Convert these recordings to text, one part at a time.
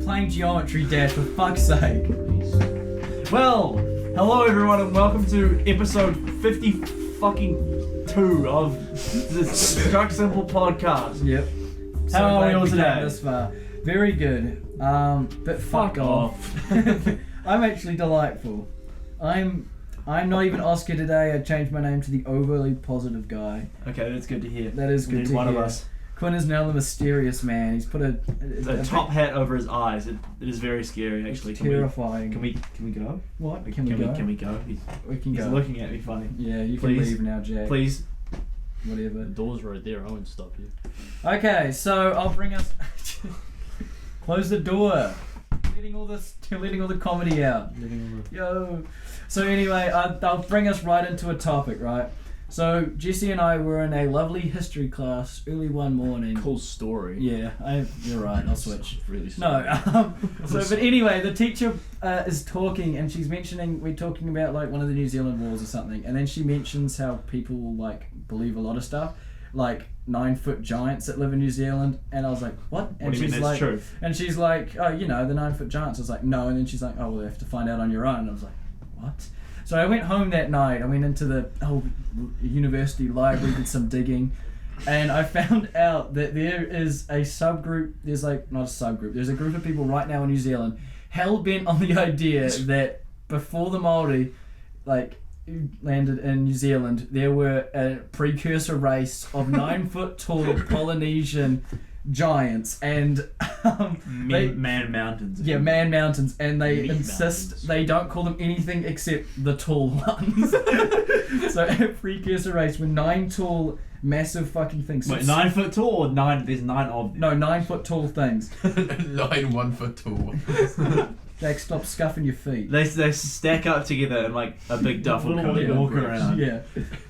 playing geometry, Dad, for fuck's sake. Well, hello everyone and welcome to episode 52 of the Struck Simple podcast. Yep. How are we all came today? This far. Very good. But fuck off. I'm actually delightful. I'm not even Oscar today. I changed my name to the overly positive guy. Okay, that's good to hear. That is good to one hear. of us. Quinn is now the mysterious man. He's put a top hat over his eyes. It is very scary, actually. Terrifying. Can we go? What? Can we go? Can we go? We can He's go. looking at me funny. Yeah, you can Please. leave now, Jay. Please. Whatever. The door's right there, I won't stop you. Okay, so I'll bring us. Close the door. Letting all the comedy out. Yo. So anyway, I'll bring us right into a topic, right? So Jesse and I were in a lovely history class early one morning. Cool story. Yeah, you're right. I'll switch. Really No. But anyway, the teacher is talking, and she's mentioning we're talking about like one of the New Zealand wars or something, and then she mentions how people like believe a lot of stuff, like 9-foot giants that live in New Zealand, and I was like, what? And What do you mean that's true? And she's like, oh, the 9-foot giants. I was like, no, and then she's like, oh, well, you have to find out on your own. And I was like, what? So I went home that night. I went into the university library, did some digging, and I found out that there is a subgroup. There's like not a subgroup. There's a group of people right now in New Zealand hell bent on the idea that before the Māori landed in New Zealand, there were a precursor race of 9-foot tall Polynesian giants and Man mountains. Yeah, man mountains, and they Meat insist mountains. they don't call them anything except the tall ones. So a precursor race with 9 tall, massive fucking things. Wait, 9 foot tall or 9? There's 9 of them. No, 9-foot tall things. 9 1-foot tall. Jake, stop scuffing your feet. They stack up together in like a big duffel Little coat and Lego walk bricks. around. Yeah.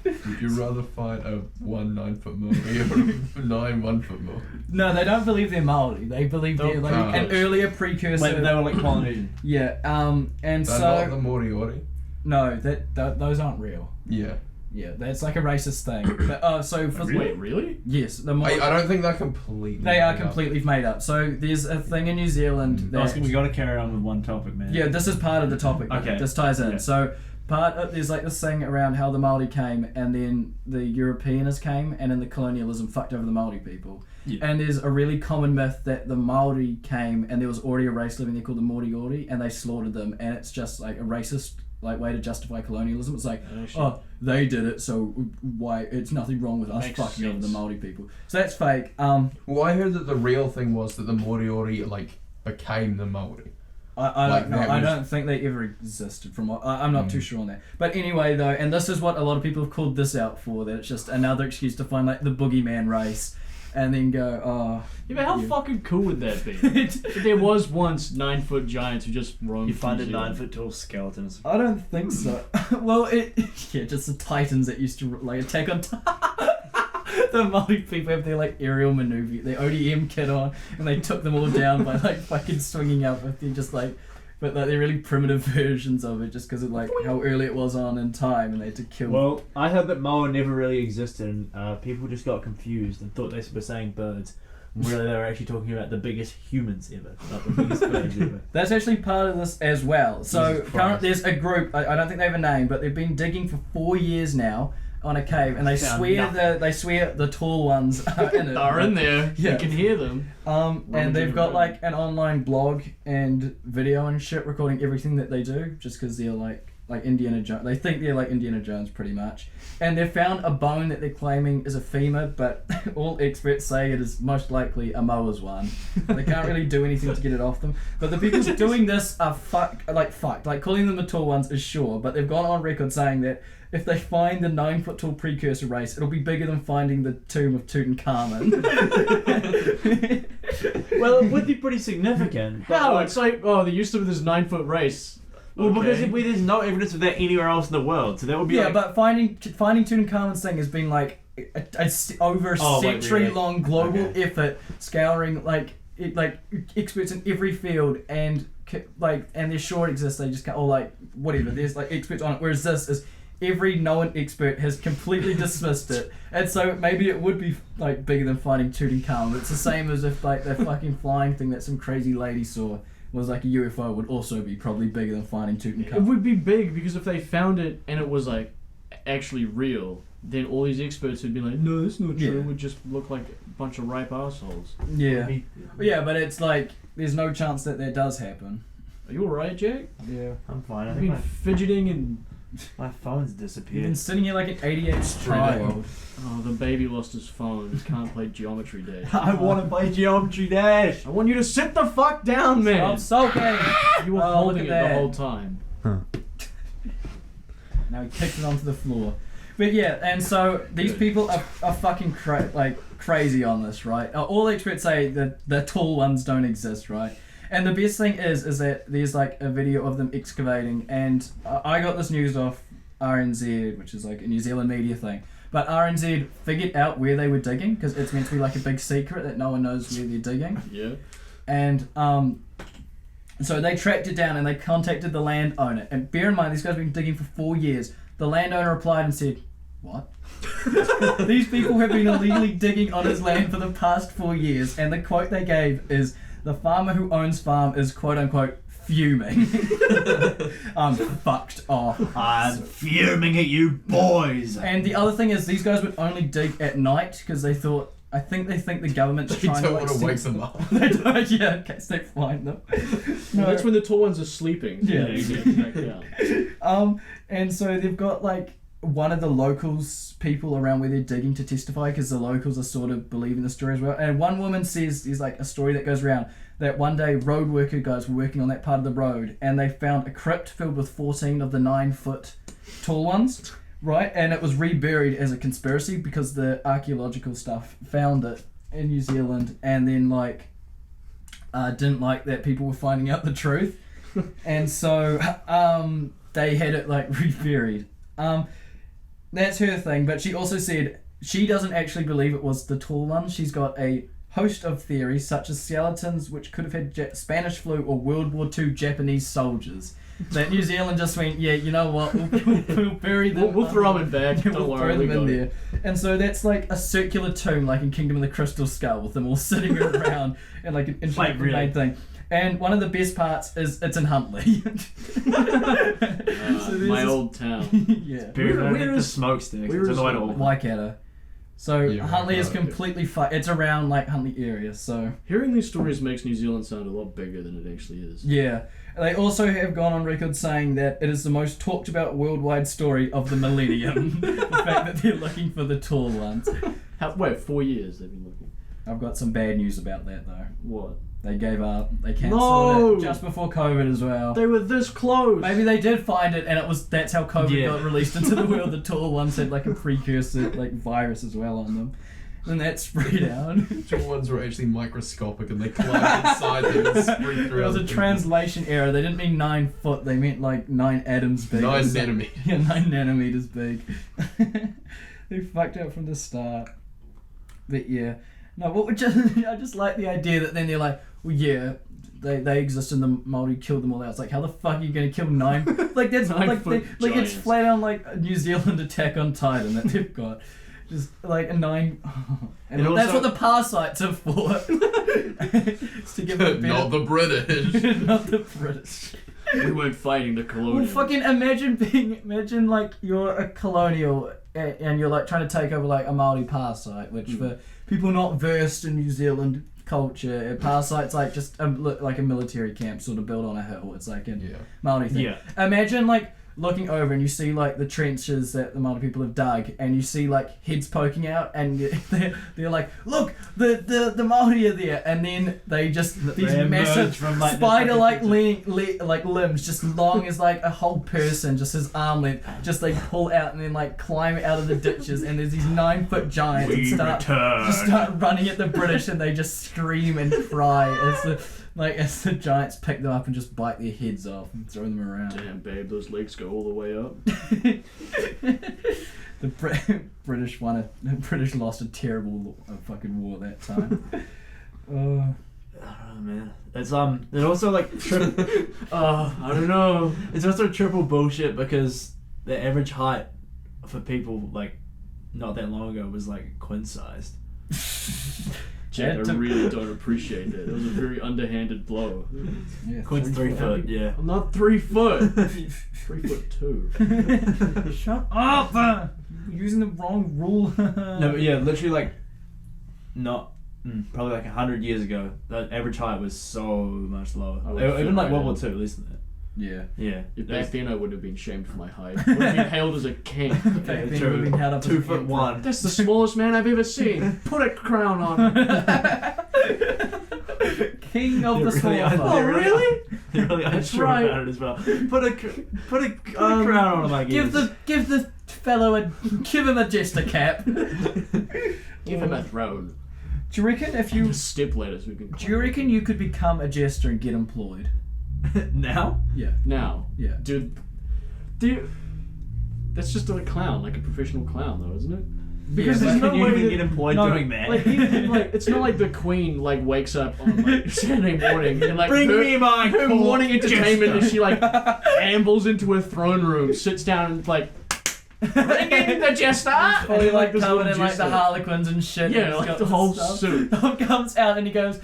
Would you rather fight a 9-foot Maori or a 9 1-foot Maori? No, they don't believe they're Maori. They believe they're like Oh. an earlier precursor. Wait, they were like Polynesian. Yeah. And They're so not the Moriori. no, those aren't real. Yeah. Yeah, that's like a racist thing. But, so for Wait, really? yes, the I don't think they're completely. they are made up. completely made up. So there's a thing in New Zealand that Oscar, we got to carry on with one topic, man. yeah, this is part of the topic. Okay. This ties in. Okay. So there's like this thing around how the Māori came and then the Europeans came and then the colonialism fucked over the Māori people. Yeah. And there's a really common myth that the Māori came and there was already a race living there called the Moriori and they slaughtered them, and it's just like a racist like way to justify colonialism. It's like, oh, they did it, so why? It's nothing wrong with us Makes fucking over the sense. Māori people. So that's fake. Well, I heard that the real thing was that the Moriori became the Maori. I Like don't know. that I was- don't think they ever existed. From what I'm not too sure on that. But anyway, though, and this is what a lot of people have called this out for. That it's just another excuse to find like the boogeyman race, and then go, oh. Yeah, but how Yeah. fucking cool would that be? If there was once 9-foot giants who just roamed. You find a New Zealand. 9-foot tall skeletons. I don't think so. Well, yeah, just the Titans that used to like attack on. The Māori people have their like aerial maneuver, their ODM kit on, and they took them all down by like fucking swinging up with them, just like. But like they're really primitive versions of it, just because of like how early it was on in time, and they had to kill. Well, I heard that Moa never really existed, and people just got confused and thought they were saying birds. Really, they were actually talking about the biggest humans ever, not the biggest birds ever. That's actually part of this as well. So Jesus Christ. there's a group. I don't think they have a name, but they've been digging for 4 years now on a cave, and they Found swear nothing. they swear the tall ones are in it. They're in there. Yeah. You can hear them. And they've got like an online blog and video and shit recording everything that they do, just because they're like Indiana Jones. They think they're like Indiana Jones pretty much. And they've found a bone that they're claiming is a femur, but all experts say it is most likely a Moa's one. They can't really do anything to get it off them. But the people doing this are fucked. Like calling them the tall ones is sure, but they've gone on record saying that if they find the 9-foot tall precursor race, it'll be bigger than finding the tomb of Tutankhamun. Well, it would be pretty significant. but, How? like, It's like, oh, there used to be this 9-foot race. well, because Okay. there's no evidence of that anywhere else in the world, so that would be Yeah, like... but finding Tutankhamun's thing has been like over a Oh, wait, century really? long global Okay. effort, scouring like experts in every field, and they're sure it exists. They just can't, or like whatever. There's like experts on it. Whereas this is every known expert has completely dismissed it, and so maybe it would be like bigger than finding Tutankhamun. It's the same as if like the fucking flying thing that some crazy lady saw was like a UFO would also be probably bigger than finding Tutankhamun. It would be big because if they found it and it was like actually real, then all these experts would be like, no, that's not true. Yeah. It would just look like a bunch of ripe assholes. Yeah. Yeah, but it's like there's no chance that does happen. Are you alright, Jack? Yeah. I'm fine. I I've think been fidgeting and... my phone's You've been disappeared. sitting here like an 88 child. Oh, the baby lost his phone. He can't play Geometry Dash. I want to play Geometry Dash. I want you to sit the fuck down, man! I'm sulking! You were Oh, holding look it at the that. whole time. Now he kicked it onto the floor. But yeah, and so these Good. people are fucking crazy on this, right? All experts say that the tall ones don't exist, right? And the best thing is that there's like a video of them excavating, and I got this news off RNZ, which is like a New Zealand media thing. But RNZ figured out where they were digging, because it's meant to be like a big secret that no one knows where they're digging. Yeah. And so they tracked it down and they contacted the landowner. And bear in mind, these guys have been digging for 4 years. The landowner replied and said, "What? These people have been illegally digging on his land for the past 4 years." And the quote they gave is, "The farmer who owns farm is quote unquote fuming." I'm fucked off. I'm fuming at you boys. And the other thing is, these guys would only dig at night because they think the government's They trying don't to want to wake them up. They don't, yeah, in case they find them. No, that's when the tall ones are sleeping. Yeah. They get back down. And so they've got like one of the locals people around where they're digging to testify, because the locals are sort of believing the story as well. And one woman says there's like a story that goes around that one day road worker guys were working on that part of the road and they found a crypt filled with 14 of the 9-foot tall ones, right? And it was reburied as a conspiracy because the archaeological stuff found it in New Zealand and then like didn't like that people were finding out the truth. And so they had it like reburied. That's her thing, but she also said she doesn't actually believe it was the tall one. She's got a host of theories, such as skeletons which could have had Spanish flu or World War II Japanese soldiers. That New Zealand just went, yeah, you know what, we'll bury them. We'll throw them in back. Yeah, Don't we'll worry, throw them we in got there. it. And so that's like a circular tomb, like in Kingdom of the Crystal Skull, with them all sitting around and like an intricately really? made thing. And one of the best parts is it's in Huntley. So there's My this- old town. Yeah. Where the is- smokesticks. where It's on is the way to Huntley? Auckland. Waikato. So Yeah, Huntley is right. completely it's around like Huntley area, so Hearing these stories makes New Zealand sound a lot bigger than it actually is. yeah. They also have gone on record saying that it is the most talked about worldwide story of the millennium. The fact that they're looking for the tall ones. Wait, 4 years they've been looking. I've got some bad news about that though. What? They gave up. They cancelled No! it just before COVID as well. They were this close. Maybe they did find it, and that's how COVID Yeah. got released into the world. The tall ones had like a precursor, like virus as well on them, and that spread out. Tall ones were actually microscopic and they climbed inside them and spread throughout. There was a the- translation error. They didn't mean 9 foot. They meant like 9 atoms big. 9 or something. nanometers. Yeah, 9 nanometers big. They fucked up from the start. But yeah, no. What would I just like the idea that then they're like, well, yeah. They exist and the Māori killed them all out. It's like, how the fuck are you going to kill 9? Like that's 9 like foot like it's giants. flat on like a New Zealand Attack on Titan that they've got. Just like a 9. And And that's also- what the parasites are for. It's to give it a Not the British. not the British. We weren't fighting the Well, colonials. fucking imagine like you're a colonial and you're like trying to take over like a Māori parasite, which for people not versed in New Zealand culture, a parasite's like just like a military camp sort of built on a hill. It's like a Yeah. Māori thing. Yeah. Imagine like looking over and you see like the trenches that the Māori people have dug, and you see like heads poking out, and they're like, look, the Māori are there, and then they just these They emerge massive from, like, the spider-like fucking like limbs, just long as like a whole person, just his arm length, just they pull out and then like climb out of the ditches, and there's these 9-foot giants and start running at the British, and they just scream and cry as the giants pick them up and just bite their heads off and throw them around. Damn, babe, those legs go all the way up. The British lost a terrible fucking war that time. I don't know, man. It's it also like I don't know. it's also triple bullshit because the average height for people like not that long ago was like queen-sized. Jack, I really don't appreciate that. It was a very underhanded blow. Yeah, Queen's 3 foot, yeah. I'm not 3 foot. 3'2". Shut up! You're using the wrong rule. No, but yeah, literally like not probably like 100 years ago, the average height was so much lower. I would feel Even like right World War now. II, less than that. Yeah. Yeah. If back then I would have been shamed for my height. Would have been hailed as a king. Back then true. we've been held up as 2 a foot king. 1. That's the smallest man I've ever seen. Put a crown on him. King of the Really small un- folk. Oh, really? They're really That's unsure right. about it as well. Put a crown on him, I guess. Give the fellow give him a jester cap. Give him a throne. Do you reckon if you Step letters we can. do you reckon you could become a jester and get employed? Now? Yeah. Now, Yeah. dude, that's just a clown, like a professional clown, though, isn't it? Because Yeah, there's but no Can you way even that, get employed no, doing that? like, even, like, it's not like the Queen like wakes up on like Saturday morning and like Bring her, me my her court morning entertainment jester. is she like ambles into her throne room, sits down and like bring in the jester. Probably like this covered little in like the jester. Harlequins and shit. Yeah, and he's like got the this whole stuff. suit. Dom comes out and he goes,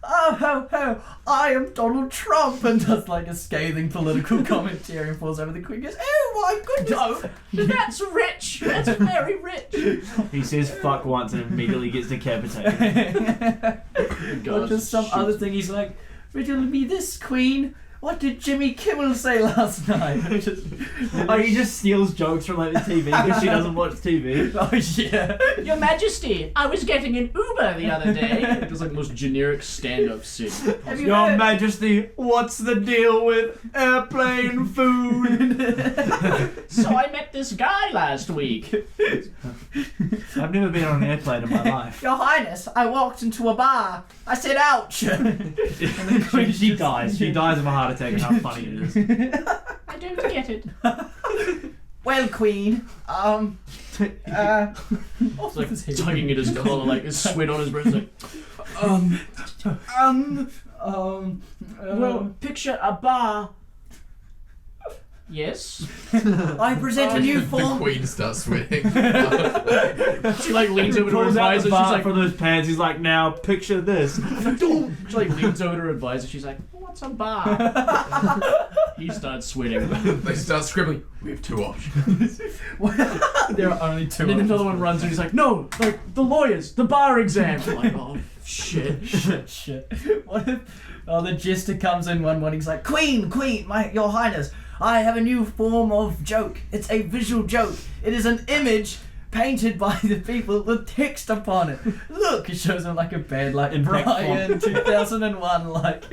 "Oh ho ho, I am Donald Trump," and does like a scathing political commentary and falls over the Queen. Goes, "Oh my goodness, That's rich. That's very rich. He says fuck once and immediately gets decapitated. Or just some other thing. He's like, "Riddle me this, Queen. What did Jimmy Kimmel say last night?" Just, Oh, he just steals jokes from like the TV because she doesn't watch TV. oh yeah. Your Majesty, I was getting an Uber the other day. It was like the most generic stand-up scene. Have you Your heard? Majesty, what's the deal with airplane food? So I met this guy last week. I've never been on an airplane in my life. Your Highness, I walked into a bar. I said, "Ouch!" She dies. She dies of a heart attack and how funny it is. I don't get it. Well, Queen, It's like tugging at his collar, like his sweat on his breath. Like, well, picture a bar. Yes. I present a new The form. Queen starts sweating. She like leans over to her Pulls out advisor. the She's bar like, from those pants. He's like, now picture this. she like leans over to her advisor. She's like, what's a bar? He starts sweating. They start scribbling. We have 2 options. There are only 2. And then another one runs and he's like, no, like the lawyers, the bar exam. I'm like, oh shit. Shit. What if the jester comes in one morning? He's like, "Queen, your Highness, I have a new form of joke. It's a visual joke. It is an image painted by the people with text upon it. Look," it shows him like a bad, like In black Brian 2001, like.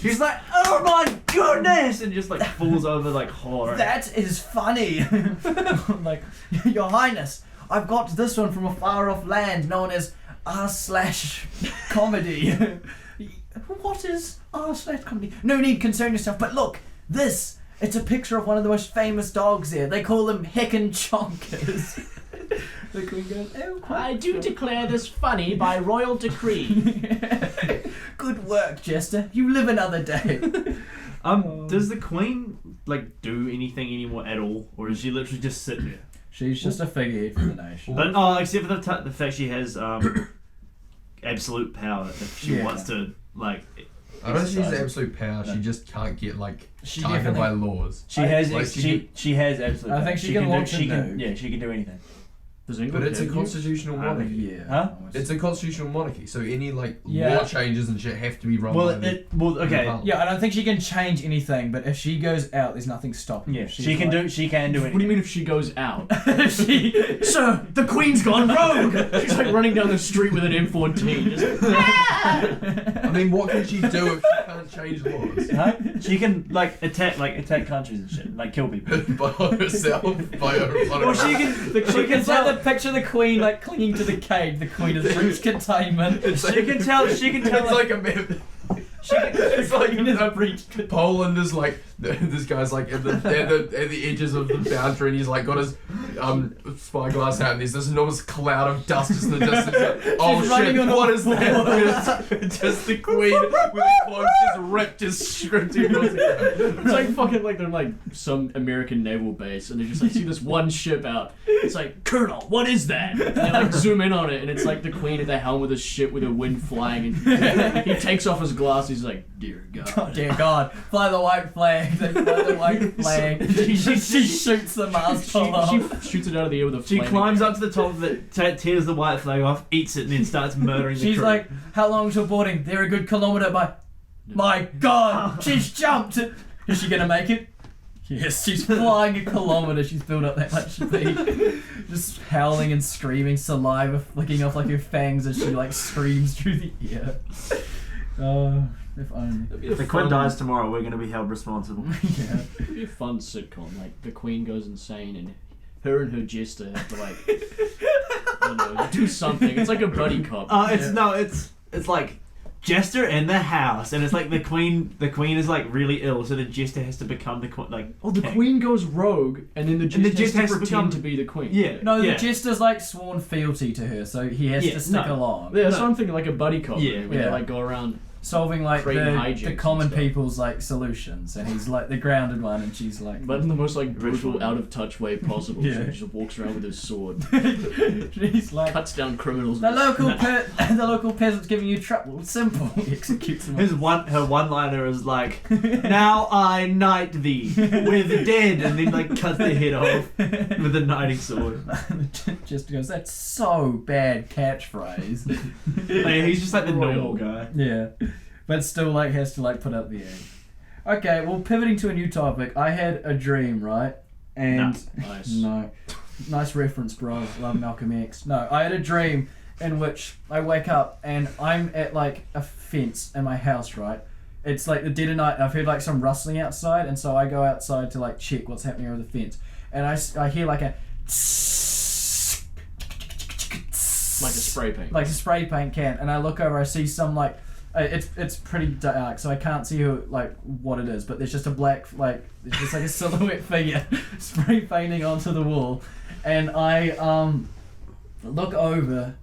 She's like, oh my goodness, and just like falls over like horror. That is funny. Like, "Your Highness, I've got this one from a far off land known as r/comedy." What is r/comedy? No need concern yourself, but look, this. It's a picture of one of the most famous dogs there. They call them heckin' chonkers. The Queen goes, "Oh, quite I do sure." declare this funny by royal decree. Good work, Jester. You live another day. Does the Queen like do anything anymore at all, or is she literally just sit there? She's just a figurehead for the nation. But except for the fact she has absolute power if she Yeah. wants to like. I don't think she has exercise. absolute power. She just can't get like She targeted by definitely- laws. She has Like, she has absolute. I power. think she can launch a she can nuke. yeah she can do anything. Does But England it's a have you? constitutional monarchy. Yeah. Huh? It's a constitutional monarchy, so any like Yeah. law changes and shit have to be run Well, by the okay. Parliament. Yeah, I don't think she can change anything, but if she goes out, there's nothing stopping her. Yeah, She's she can like- do anything. What do you mean if she goes out? she, Sir, the Queen's gone rogue! She's like running down the street with an M14. Just, I mean, what can she do if she can't change laws? Huh? She can attack countries and shit, like kill people. By herself, by her. Well, she can. she can tell the picture of the Queen like clinging to the cage. The Queen has reached containment. She can tell. She can tell. It's like a map. She can, It's like Queen has reached. Poland is like This guy's like at the edges of the boundary, and he's like got his spyglass out, and there's this enormous cloud of dust just in the distance. Like, oh shit! What is that? Just the queen with her clothes just ripped, just shrimped across the ground. It's like fucking like they're like some American naval base, and they just like see this one ship out. It's like, Colonel, what is that? And they like zoom in on it, and it's like the queen at the helm of the ship with the wind flying, and he takes off his glasses. He's like, dear God. Oh, dear God, fly the white flag. They fly the white flag. She shoots the mast pole off. She shoots it out of the air with a She flaming- climbs up to the top of it, tears the white flag off, eats it, and then starts murdering the She's crew. like, how long till boarding? They're a good kilometre by... My God, she's jumped it. Is she going to make it? Yes, she's flying a kilometre. She's built up that much speed. Just howling and screaming, saliva flicking off like her fangs as she like screams through the air. Oh, if only. If the Queen dies tomorrow, we're going to be held responsible. Yeah. It'd be a fun sitcom. Like the queen goes insane, and her and her jester have to like, I don't know, do something. It's like a buddy cop. It's like Jester in the house, and it's like the queen is like really ill, so the Jester has to become the queen. Like, Oh, the queen goes rogue, and then the jester has to pretend become- to be the queen. yeah, No, yeah. the jester's like sworn fealty to her, so he has Yeah, to stick no. along. Yeah, so I'm thinking like a buddy cop. Yeah. movie where Yeah. they like go around. Solving like Creating hijinks the and common stuff. people's like solutions, and he's like the grounded one, and she's like... But in the most like Ritual. brutal, out of touch way possible. Yeah. So he just walks around with his sword, She's like... cuts down criminals. The local peasant's giving you trouble. Simple. He executes them. Her one-liner is like, "Now I knight thee with dead," and then like cuts their head off with a knighting sword. Just goes, that's so bad catchphrase. Like, he's just like the normal guy. Yeah. But still like has to like put up the egg. Okay, well pivoting to a new topic, I had a dream, right? And Nice. no. Nice reference, bro. Love Malcolm X. No, I had a dream in which I wake up and I'm at like a fence in my house, right? It's like the dead of night and I've heard like some rustling outside, and so I go outside to like check what's happening over the fence. And I hear like a Like a spray paint. like a spray paint can, and I look over, I see some like it's pretty dark, so I can't see like what it is, but there's just a black like there's just like a silhouette figure spray painting onto the wall, and I look over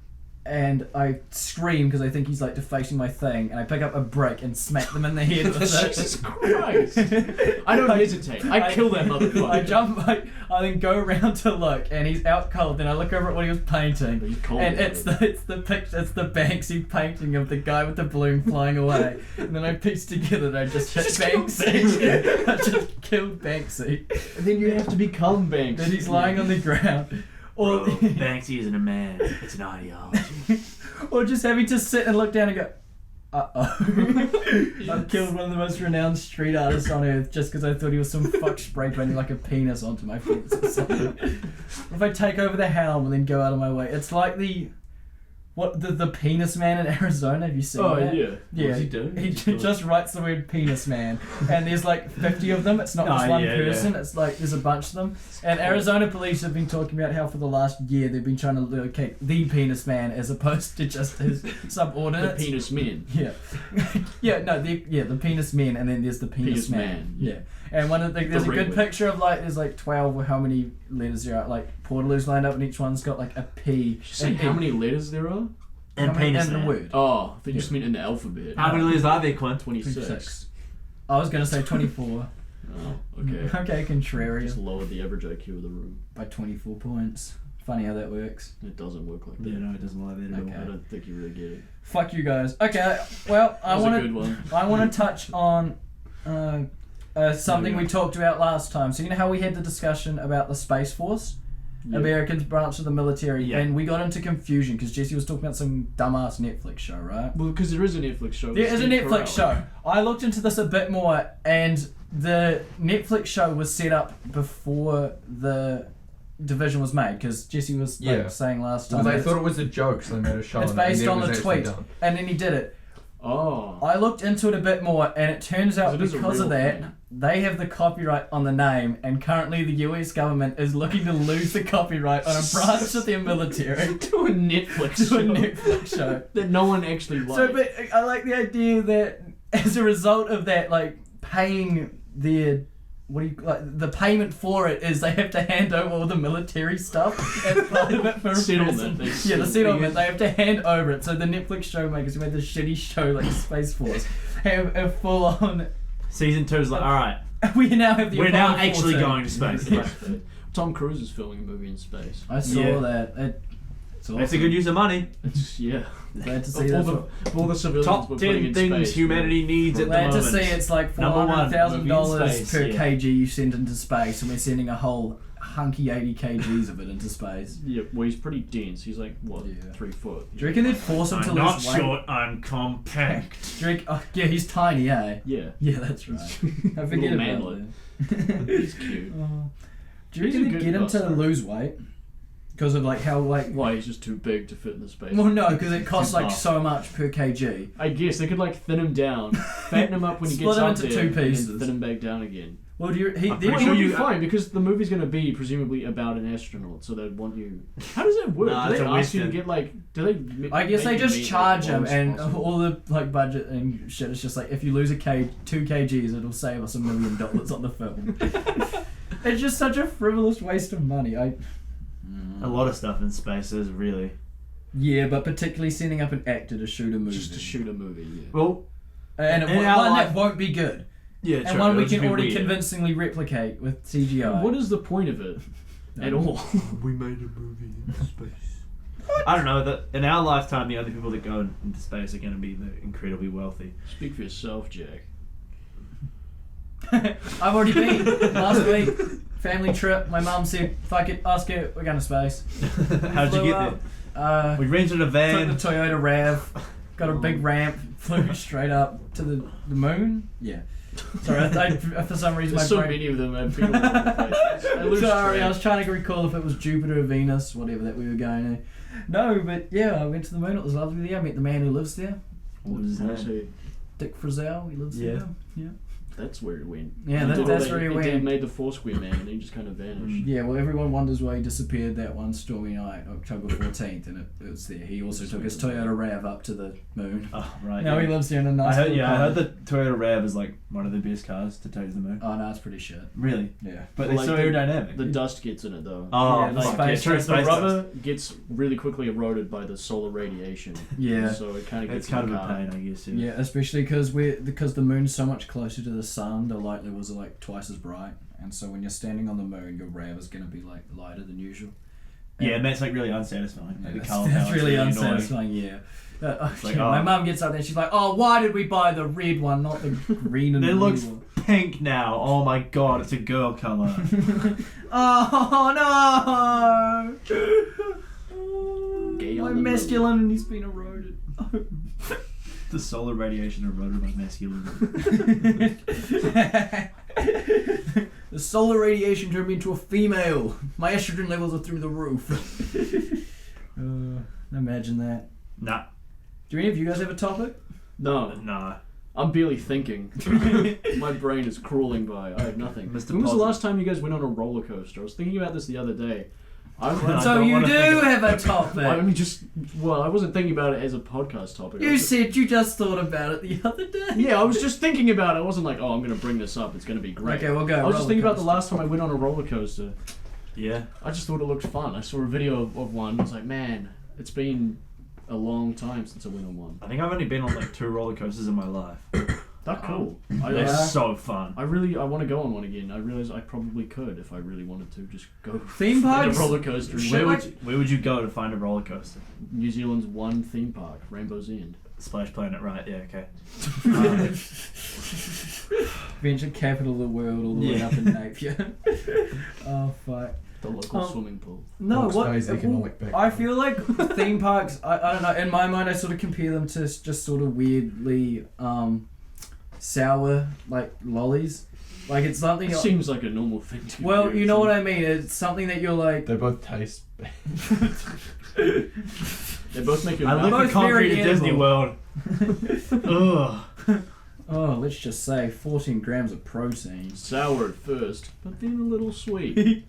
and I scream because I think he's like defacing my thing, and I pick up a brick and smack them in the head with it. Jesus Christ! I don't hesitate. I kill that motherfucker. I jump, I then go around to look, and he's out cold. Then I look over at what he was painting, He's cold, and it's the picture, it's the Banksy painting of the guy with the balloon flying away. And then I pieced together that I just hit Banksy. I just killed Banksy. And then you have to become Banks. Then he's lying on the ground. Or, Bro, Banksy isn't a man; it's an ideology. or just having to sit and look down and go, uh-oh. I've killed one of the most renowned street artists on earth just because I thought he was some fuck spray painting like a penis onto my fence or something. If I take over the helm and then go out of my way, it's like the penis man in Arizona. Have you seen that? yeah. Yeah, What does he do? He just writes the word penis man, and there's like 50 of them. It's not just one person. Yeah. It's like there's a bunch of them. And Arizona police have been talking about how for the last year they've been trying to locate the penis man as opposed to just his subordinates. The penis men. Yeah, the penis men, and then there's the penis man. Yeah, and one of there's a good picture of like there's like 12 or how many letters there are, like portaloos lined up, and each one's got like a P. See how many letters there are? And penis and the man. word. Oh, they just mean in the alphabet. How many letters are there, Quinn? 26. I was gonna say 24. Oh, okay. Okay, contrarian. Just lowered the average IQ of the room. By 24 points. Funny how that works. It doesn't work like that. Yeah, no, it doesn't like that at Okay. I don't think you really get it. Fuck you guys. Okay, well, That was a good one. I want to touch on something Yeah. we talked about last time. So you know how we had the discussion about the Space Force? Yeah. Americans branch of the military, Yeah. and we got into confusion because Jesse was talking about some dumbass Netflix show, right? Well, because there is a Netflix show. There with is a Steve Netflix Carell. show. I looked into this a bit more, and the Netflix show was set up before the division was made, because Jesse was like, saying last time. Well, they that thought it was a joke, so they made a show. it's on it, and based then on it was a actually tweet, done. and then he did it. Oh. I looked into it a bit more, and it turns out So it is a because of real that, thing. they have the copyright on the name, and currently the US government is looking to lose the copyright on a branch of their military To a Netflix to a show Netflix show. that no one actually likes. So, but I like the idea that as a result of that, like paying the payment for it is they have to hand over all the military stuff as part of it for a Settlement. person. Yeah, the settlement. They have to hand over it. So the Netflix show makers who made this shitty show like Space Force have a full on. Season 2 is like, all right, We now have the. we're now Apollo actually 14. going to space. Yeah. Tom Cruise is filming a movie in space. I saw Yeah. that. It's awesome. That's a good use of money. It's, yeah. Glad to see Of that. all the civilians Top we're putting 10 in things space, humanity needs at the Glad to moment. see it's like Number one, $400,000 movie in space, per yeah. kg you send into space, and we're sending a whole hunky 80 kgs of it into space. Yeah, well, he's pretty dense. He's like, what, Yeah. 3 foot? Do you reckon they'd force him to I'm lose not weight? short, I'm compact. Do you reckon, yeah, he's tiny, eh? Yeah. Yeah, that's right. I forget Little about manlet. that. He's cute. Do you He's a reckon they'd good get him to boxer. lose weight? Because of like how like. Why, he's just too big to fit in the space? Well, no, because it costs Too like fast. so much per kg. I guess they could like thin him down, fatten him up when he Split gets him up into there, two and then pieces. thin him back down again. Well, do you? I'm They pretty Well, sure you'll you- be fine because the movie's going to be presumably about an astronaut, so they'd want you. How does that work? Nah, do it's they a ask you to Western. get like? Do they? I guess they make you just meet, charge like, him, the and lowest possible? all the like budget and shit. It's just like if you lose 2 kgs, it'll save us $1 million on the film. It's just such a frivolous waste of money. A lot of stuff in space is really. Yeah, but particularly sending up an actor to shoot a movie. Just to shoot a movie. Yeah. Well, And In one our that life- won't be good. yeah, And true. one we it'll just can be already weird. convincingly replicate with CGI. What is the point of it at all? We made a movie in space. I don't know. That in our lifetime, the only people that go into space are going to be the incredibly wealthy. Speak for yourself, Jack. I've already been. Last week, family trip. My mum said, fuck it, ask her, we're going to space. How'd you Flew get up, there? We rented a Took van. the Toyota RAV, got a big ramp, flew straight up to the moon. Yeah. Sorry, I for some reason There's my so brain... many of them. I've been all over the place. I lose Sorry, I track. was trying to recall if it was Jupiter or Venus, whatever that we were going to. No, but yeah, I went to the moon. It was lovely there. I met the man who lives there, What was his name? Actually, Dick Frizell. He lives Yeah. there. Yeah. that's where it went. Yeah, He did all that's that- where he did went. made the Foursquare man, and then he just kind of vanished. Yeah, well, everyone wonders why he disappeared that one stormy night, October 14th, and it was there. He also took his Toyota RAV up to the moon. Oh, right. Now yeah. he lives there in a I nice heard. little Yeah, I heard car. the Toyota RAV is like one of the best cars to take to the moon. Oh, no, it's pretty shit. Really? Yeah. But Well, they're so like aerodynamic. The dust gets in it though. Oh, Yeah, the fuck, space- yeah, true, The space rubber dust. gets really quickly eroded by the solar radiation. Yeah. So it kind of gets It's kind of in a the car. pain, I guess. Yeah, especially because the moon's so much closer to the sun, the light levels are like twice as bright, and so when you're standing on the moon, your RAV is going to be like lighter than usual. Yeah, and that's like really unsatisfying. Yeah, Like, the that's, colour that's palette is really annoying. unsatisfying. Yeah. like, My oh. mum gets up there and she's like, "Oh, why did we buy the red one, not the green and It blue looks one?" pink now. Oh my god, it's a girl colour. Oh no! Gay My on the masculinity's been eroded. The solar radiation eroded my masculinity. The solar radiation turned me into a female. My estrogen levels are through the roof. Imagine that. Nah. Do any of you guys have a topic? No, Nah. I'm barely thinking. My brain is crawling by. I have nothing. Mr. When was the Positive. last time you guys went on a roller coaster? I was thinking about this the other day. I So don't you wanna do think of- have a topic. I wasn't thinking about it as a podcast topic. I You was just- said you just thought about it the other day. Yeah, I was just thinking about it. I wasn't like, oh, I'm going to bring this up. It's going to be great. Okay, we'll go. I was just roller thinking about the coaster. last time I went on a roller coaster. Yeah. I just thought it looked fun. I saw a video of one. I was like, man, it's been a long time since I went on one. I think I've only been on like 2 roller coasters in my life. That's cool. They're Yeah. so fun. I want to go on one again. I realize I probably could if I really wanted to. Just go Theme on a parks? roller coaster. in Shit, Where would you go to find a roller coaster? New Zealand's one theme park, Rainbow's End. Splash Planet, right? Yeah, okay. Venture capital of the world all the way Yeah. up in Napier. Oh fuck. The local swimming pool. No, Hawke's what? Bay's economic I background. feel like theme parks. I don't know. In my mind, I sort of compare them to just sort of weirdly sour like lollies. Like it's something. It seems like a normal thing to Well, do. you know what I mean. It's something that you're like. They both taste bad. They both make you I live both in concrete very at Disney edible. World. Ugh. Oh, let's just say 14 grams of protein. sour at first, but then a little sweet. Is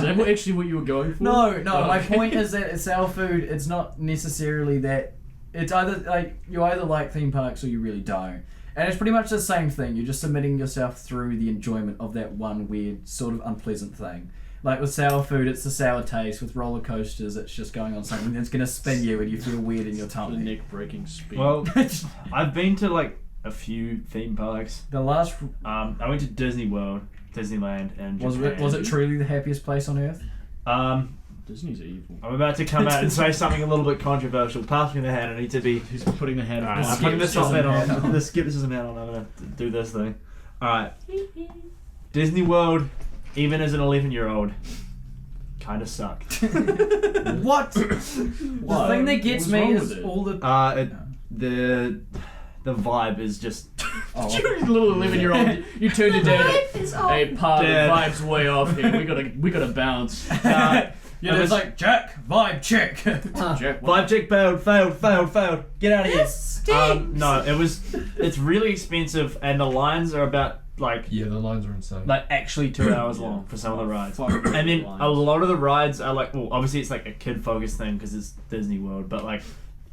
that actually what you were going for? No, Oh, my okay. point is that it's sour food. It's not necessarily that. It's either like you either like theme parks or you really don't. And it's pretty much the same thing. You're just submitting yourself through the enjoyment of that one weird, sort of unpleasant thing. Like with sour food, it's the sour taste. With roller coasters, it's just going on something that's going to spin you and you feel weird in your The tummy. neck-breaking speed. Well, I've been to like a few theme parks. The last... I went to Disney World, Disneyland, and Japan. Was it truly the happiest place on earth? Disney's evil. I'm about to come out and say something a little bit controversial. Pass me the hat. I need to be. He's putting the hat on. Alright, I'm putting this hat on. The skepticism hat on. I'm gonna do this thing. Alright. Disney World, even as an 11-year-old, kind of sucked. What? The thing that gets me is all the... The vibe is just. You're a little 11-year-old. You turn to dad. Hey, Pa, the Dad. vibe's way off here. We gotta bounce. Yeah, it's like, Jack, vibe check. Jack, what? Vibe check failed. Get out of here. No, it's really expensive, and the lines are about Yeah, the lines are insane. actually 2 hours long for some of the rides. Fuck And then lines. a lot of the rides are like, well, obviously it's like a kid-focused thing because it's Disney World, but like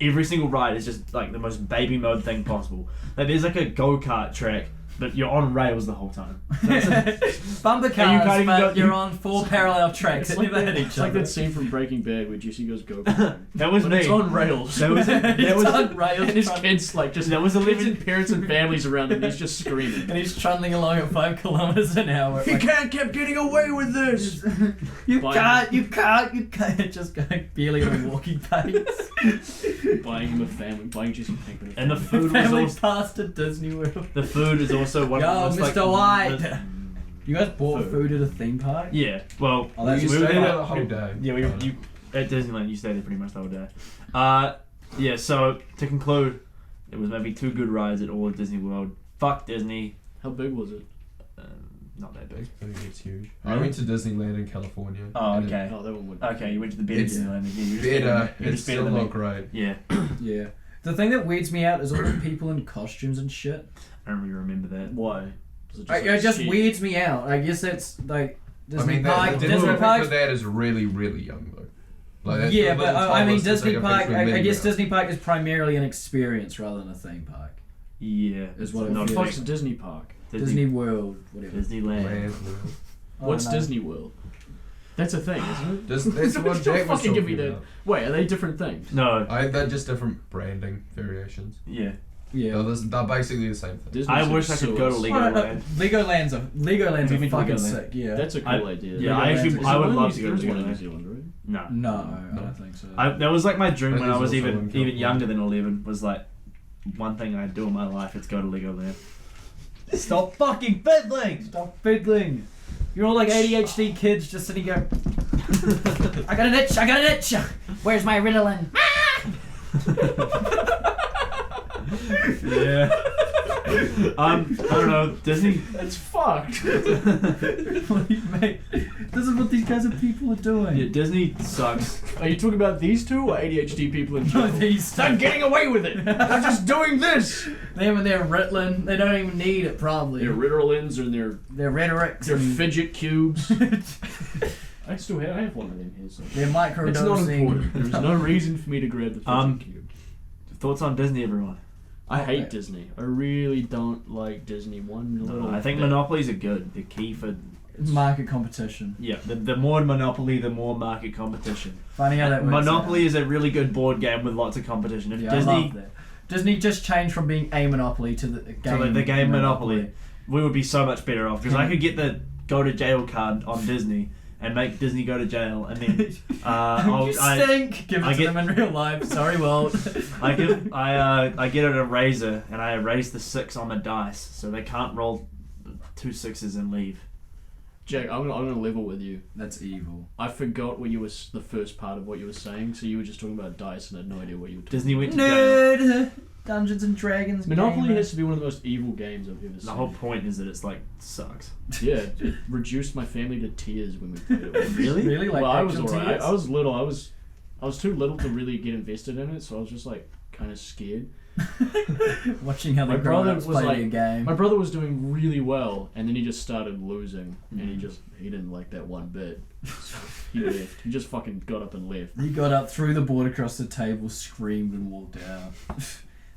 every single ride is just like the most baby mode thing possible. Like there's like a go-kart track, but you're on rails the whole time. Bumper And you can't cars, even but go- you're on 4 parallel tracks that never hit each It's like other. that scene from Breaking Bad where Jesse goes go karting. That was But me. it's on rails. That was It's on rails, and his trundling- kids like just That was kids 11 and parents and families around him. He's just screaming. and he's trundling along at 5 kilometers an hour. Like, can't keep getting away with this. you Bye. can't. Just going barely at a walking pace. Buying him a family, buying Jesse Pinkman. And the food was Family also past to Disney World. the food is also one Yo, of the most Mr. White. the- You guys bought Food. food at a theme park? yeah, well, Oh, that's you just we stayed were there there the whole day. Yeah, you at Disneyland you stayed there pretty much the whole day. Yeah. So to conclude, it was maybe 2 good rides at all of Disney World. Fuck Disney. How big was it? Not that big. I think it's huge. I went to Disneyland in California. Oh, and okay. Oh, that one would. Okay, you went to the better It's Disneyland. Yeah, you're just Better. you're It's just better still than not me. great. Yeah, Yeah. The thing that weirds me out is all the people in costumes and shit. I don't really remember that. Why? Does it It just shit? weirds me out. I guess that's like Disney I mean, Park. the Disney demographic Park. for that is really, really young though. Like, that's Yeah, the but little I mean, toddlers that Disney take a Park. picture with I Minnie guess Mouse. Disney Park is primarily an experience rather than a theme park. Yeah, Is what it not feels Fuck's big. a Disney park. Disney World, whatever. Disneyland. Land. I What's don't know. Disney World? That's a thing, isn't it? That's what Don't Jack was fucking give me talking that. about. Wait, are they different things? No. They're just different branding variations. Yeah. Yeah. They're basically the same thing. Disney I seems wish I could so go to awesome. Legoland. Legoland's Have you are been to fucking Legoland? sick. Yeah. That's a cool idea. Yeah, I actually- Is I there would one in love New to go to Zealand? There's one in New Legoland. Zealand, right? No. no, I don't think so. That was like my dream But when I there's was also even one in California. younger than 11. Was like one thing I'd do in my life. It's go to Legoland. Stop fucking fiddling! Stop fiddling. You're all like ADHD kids just sitting here. I got an itch. Where's my Ritalin? Yeah. I don't know. Disney. That's fucked. Mate, this is what these kinds of people are doing. Yeah, Disney sucks. Are you talking about these two or ADHD people in No, general? these I'm getting away with it. I'm just doing this. Them and their Ritalin, they don't even need it probably. Their Ritalins and Their rhetorics their and fidget cubes. I have one of them here. So. their microdosing. It's not important. There's no reason for me to grab the fidget cube. Thoughts on Disney, everyone? I hate Okay. Disney. I really don't like Disney one little I think bit. monopolies are good. They're key for. Market competition. Yeah, the more monopoly, the more market competition. Funny how that works. Monopoly is a really good board game with lots of competition. If Yeah, I Disney, love that. Disney just changed from being a monopoly to the game. so the game Monopoly, we would be so much better off because I could get the go to jail card on Disney and make Disney go to jail, and then You stink. Give it I to get- them in real life. Sorry, Walt. I get an eraser and I erase the 6 on the dice, so they can't roll 2 6s and leave. Jack, I'm gonna level with you. That's evil. I forgot what you were the first part of what you were saying, so you were just talking about dice and I had no idea what you were talking Disney about. went to jail. Nerd. Dungeons and Dragons. Monopoly gamer. has to be one of the most evil games I've ever seen. The whole point is that it's like sucks. Yeah, it reduced my family to tears when we played it. Really? Really? Like well, I was actual alright. tears? I was little. I was too little to really get invested in it, so I was just like kind of scared. Watching how the My brother grown-ups was play like- the game. My brother was doing really well, and then he just started losing, and Mm. he didn't like that one bit. So he left. He just fucking got up and left. He got up, threw the board across the table, screamed, and walked out.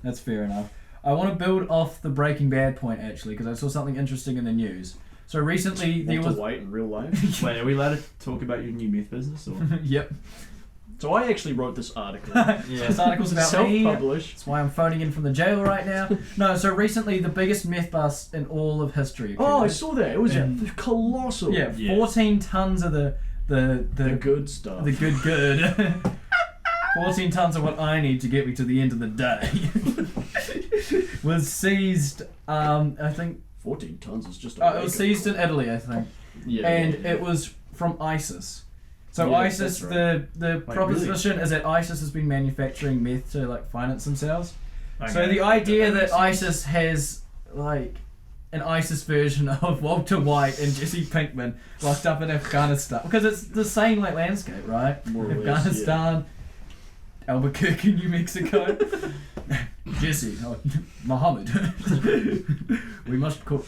That's fair enough. I want to build off the Breaking Bad point actually, because I saw something interesting in the news. So recently there was. White in real life. Wait, are we allowed to talk about your new meth business? Or? Yep. So I actually wrote this article. This article's about me. Self-published. That's why I'm phoning in from the jail right now. No, so recently the biggest meth bust in all of history. Oh, I occurred. saw that. It was colossal. Yeah, 14 tons of the good stuff. The good. 14 tons of what I need to get me to the end of the day was seized. I think 14 tons is just. it was seized in Italy, I think. Yeah. And it was from ISIS. So Yeah, ISIS, that's right. the Wait, proposition is that ISIS has been manufacturing meth to like finance themselves. Okay. So the idea that ISIS has like an ISIS version of Walter White and Jesse Pinkman locked up in Afghanistan, because it's the same like landscape, right? More or less, Afghanistan, Albuquerque, New Mexico. Jesse, Muhammad. We must cook.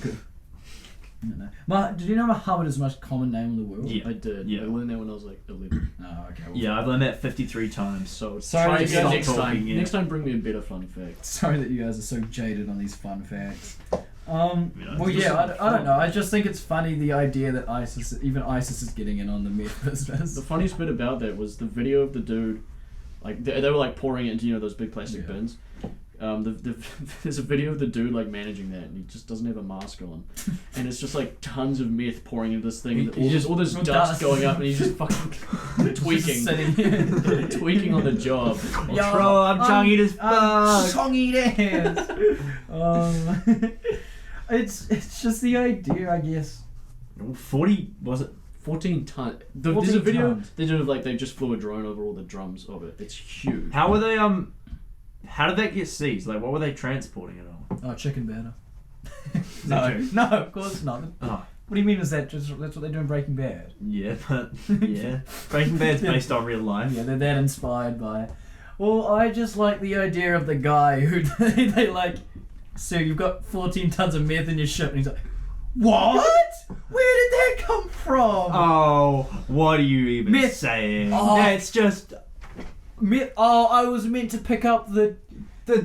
No. Did you know Muhammad is the most common name in the world? Yeah. I did. Yeah. I learned that when I was like 11. Oh, okay. Well, Yeah, I've learned that 53 times. So Sorry try to again stop next time. talking, yeah. Next time, bring me a better fun fact. Sorry that you guys are so jaded on these fun facts. know, Well, it's yeah, just I don't know. I just think it's funny the idea that even ISIS is getting in on the meth business. The funniest bit about that was the video of the dude, like they were like pouring it into those big plastic bins. There's a video of the dude like managing that, and he just doesn't have a mask on, and it's just like tons of meth pouring into this thing, and all this dust going up, and he's just fucking tweaking, tweaking on the job. Yo, Bro, I'm chungy as fuck. Chungy as. It's just the idea, I guess. 40 was it? 14 tons. 14 There's a video tons. they did of like they just flew a drone over all the drums of it. It's huge. How were they how did that get seized? Like, what were they transporting it on? Oh, chicken batter. that No, of course not. Oh, What do you mean? Is that just that's what they do in Breaking Bad? yeah, but yeah, Breaking Bad's based on real life. Yeah, they're that inspired by it. Well, I just like the idea of the guy who they like. So you've got 14 tons of meth in your ship, and he's like, "What? Where did that come from?" Oh, what are you even Myth. saying? Oh. That's just Myth. Oh, I was meant to pick up the what is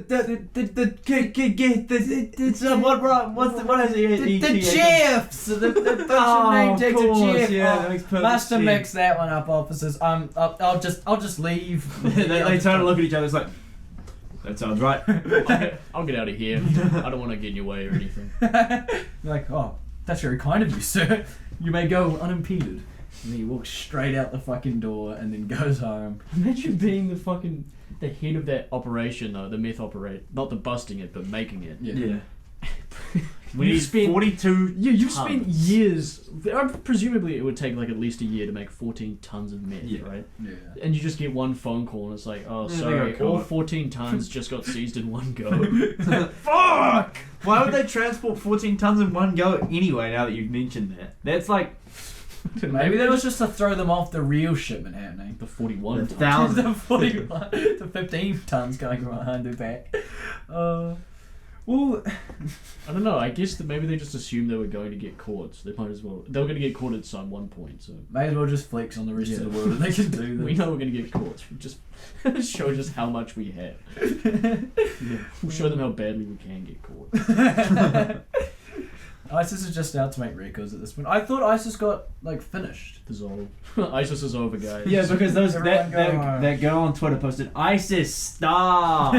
it? the Jeffs, the bunch Oh, of name of tags of course, Jeff. yeah, Oh, that makes perfect must have sense. mixed that one up, officers. I'll just leave. they turn and look at each other. It's like, that sounds right. I'll get out of here. I don't want to get in your way or anything. You're like, oh, that's very kind of you, sir. You may go unimpeded. And then he walks straight out the fucking door and then goes home. Imagine being the head of that operation though, the meth operate, not the busting it, but making it. Yeah. We You need spent- 42. Yeah, you've tons. spent years. Presumably, it would take like at least a year to make 14 tons of meth, Yeah. right? Yeah. And you just get one phone call, and it's like, oh, Yeah, sorry, they got all caught. 14 tons just got seized in one go. Fuck! Why would they transport 14 tons in one go anyway, now that you've mentioned that? That's like Maybe that was just to throw them off the real shipment happening. The 41 The tons. thousand. The 41, the 15 tons going behind their back. Well, I don't know. I guess that maybe they just assumed they were going to get caught. So they might as well. They were going to get caught at some one point. So may as well just flex on the rest of the world that they can do this. we know we're going to get caught. Just show just how much we have. We'll show them how badly we can get caught. ISIS is just out to make records at this point. I thought ISIS got like finished. Dissolve. ISIS is over, guys. Yeah, because Everyone go home. that girl on Twitter posted, ISIS, stop!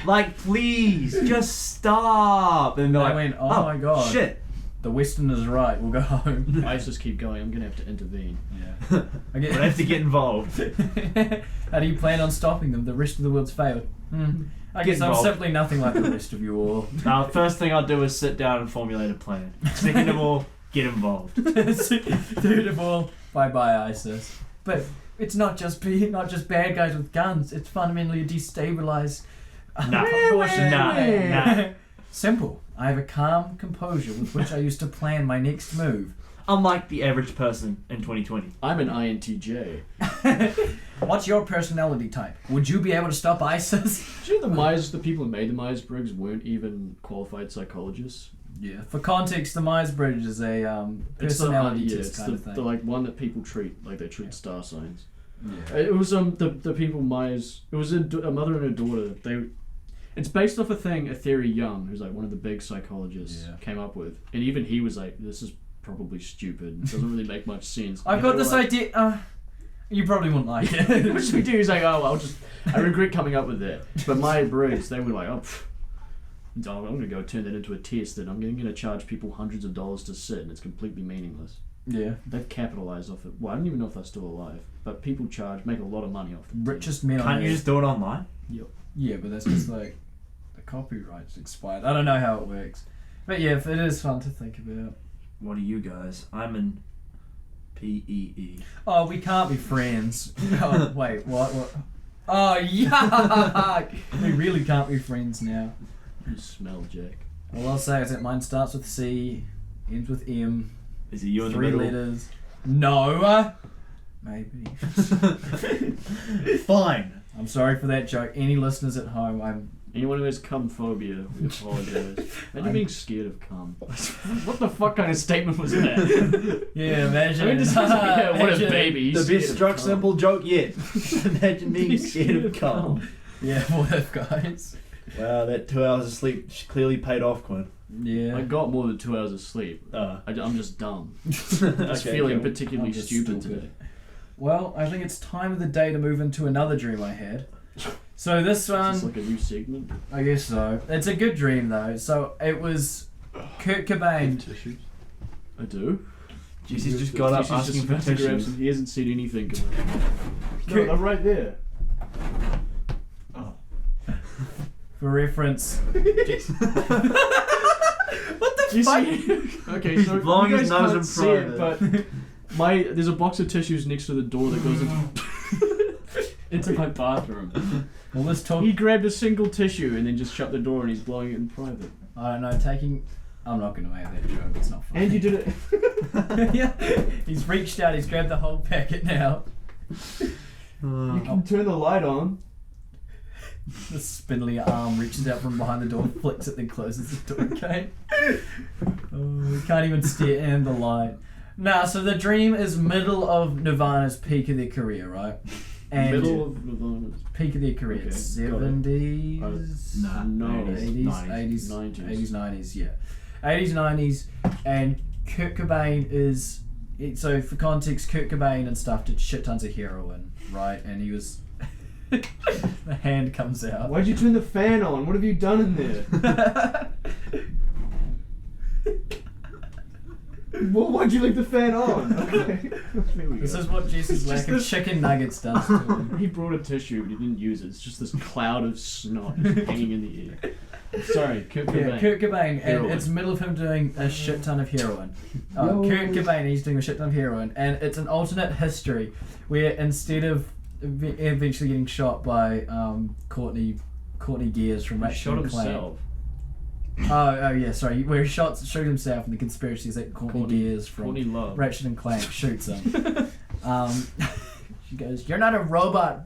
Like, please, just stop! And they're I like, went, oh my god. shit! The Westerners right, we'll go home. ISIS keep going. I'm going to have to intervene. Yeah. I We'll have to get involved. How do you plan on stopping them? The rest of the world's failed. I Get guess I'm involved. simply nothing like the rest of you all. Now, first thing I'll do is sit down and formulate a plan. Second of all, get involved. Third of all, bye ISIS. But it's not just bad guys with guns. It's fundamentally a destabilized Nah. proportion. Nah. Simple. I have a calm composure with which I used to plan my next move. Unlike the average person in 2020. I'm an INTJ. What's your personality type? Would you be able to stop ISIS? Do you know the people who made the Myers-Briggs weren't even qualified psychologists? Yeah. For context, the Myers-Briggs is a personality test kind of thing. the like one that people treat like they treat star signs. Yeah. It was the people Myers. It was a mother and a daughter. It's based off a theory Young, who's like one of the big psychologists, came up with, and even he was like, "This is probably stupid. It doesn't really make much sense." I've got this idea. You probably wouldn't like it. Which we do. He's like, "Oh, I regret coming up with that." But my brains, they were like, "Oh, I'm going to go turn that into a test, and I'm going to charge people hundreds of dollars to sit, and it's completely meaningless." Yeah. They've capitalized off it. Well, I don't even know if they're still alive, but people make a lot of money off it. Richest men on Can't you earth. just do it online? Yep. Yeah, but that's just like the copyright's expired. I don't know how it works, but yeah, it is fun to think about. What are you guys? I'm in PEE. Oh, we can't be friends. Oh, wait, what? Oh, yuck! We really can't be friends now. You smell, Jack. All I'll say is that mine starts with C, ends with M. Is it you in the 3 middle? letters. No. Maybe. Fine. I'm sorry for that joke. Any listeners at home, Anyone who has cum phobia, we apologize. Imagine being scared of cum. What the fuck kind of statement was that? yeah, imagine. I mean, what a Imagine. baby. The scared best of struck cum. simple joke yet. Imagine being scared of cum. Yeah, what if, guys? Wow, that 2 hours of sleep clearly paid off, Quinn. Yeah. I got more than 2 hours of sleep. I'm just dumb. Just feeling particularly I'm just stupid stupid. today. Well, I think it's time of the day to move into another dream I had. So this one, Is this like a new segment? I guess so. It's a good dream though. So it was Kurt Cobain. Tissues? I do. Jesse's just got up Jesse's asking just for about to grab tissues. some- He hasn't seen anything. No, Kurt- they're right there. Oh. For reference. What the fuck? Okay, so blowing you his guys nose can't in see it, private. but there's a box of tissues next to the door that goes into my bathroom. Well, let's talk. He grabbed a single tissue and then just shut the door and he's blowing it in private. I don't know. I'm not going to make that joke. It's not funny. And you did it. Yeah. He's reached out. He's grabbed the whole packet now. You can turn the light on. The spindly arm reaches out from behind the door, flicks it, then closes the door again. Oh, we can't even stare in the light. Nah, so the dream is middle of Nirvana's peak of their career, right? And Middle of Nirvana's. peak of their career. Okay, got it. 70s? Nah, No. 80s, 90s. 80s, 90s, yeah. 80s, 90s, and Kurt Cobain is... So, for context, Kurt Cobain and stuff did shit tons of heroin, right? And he was... the hand comes out. Why'd you turn the fan on? What have you done in there? Well, why'd you leave the fan on? Okay. There we This go. is what Jesse's lack of chicken nuggets does to him. He brought a tissue, but he didn't use it. It's just this cloud of snot just hanging in the air. Sorry, Kurt Cobain. Yeah, Kurt Cobain, and Heroin. it's middle of him doing a shit ton of heroin. Yo. Kurt Cobain, he's doing a shit ton of heroin, and it's an alternate history where instead of eventually getting shot by Courtney Gears from He Ratchet shot and Clank. himself. Oh yeah, sorry. Where he shot himself, and the conspiracy is that Courtney Gears from Courtney Love. Ratchet and Clank shoots him. She goes, "You're not a robot."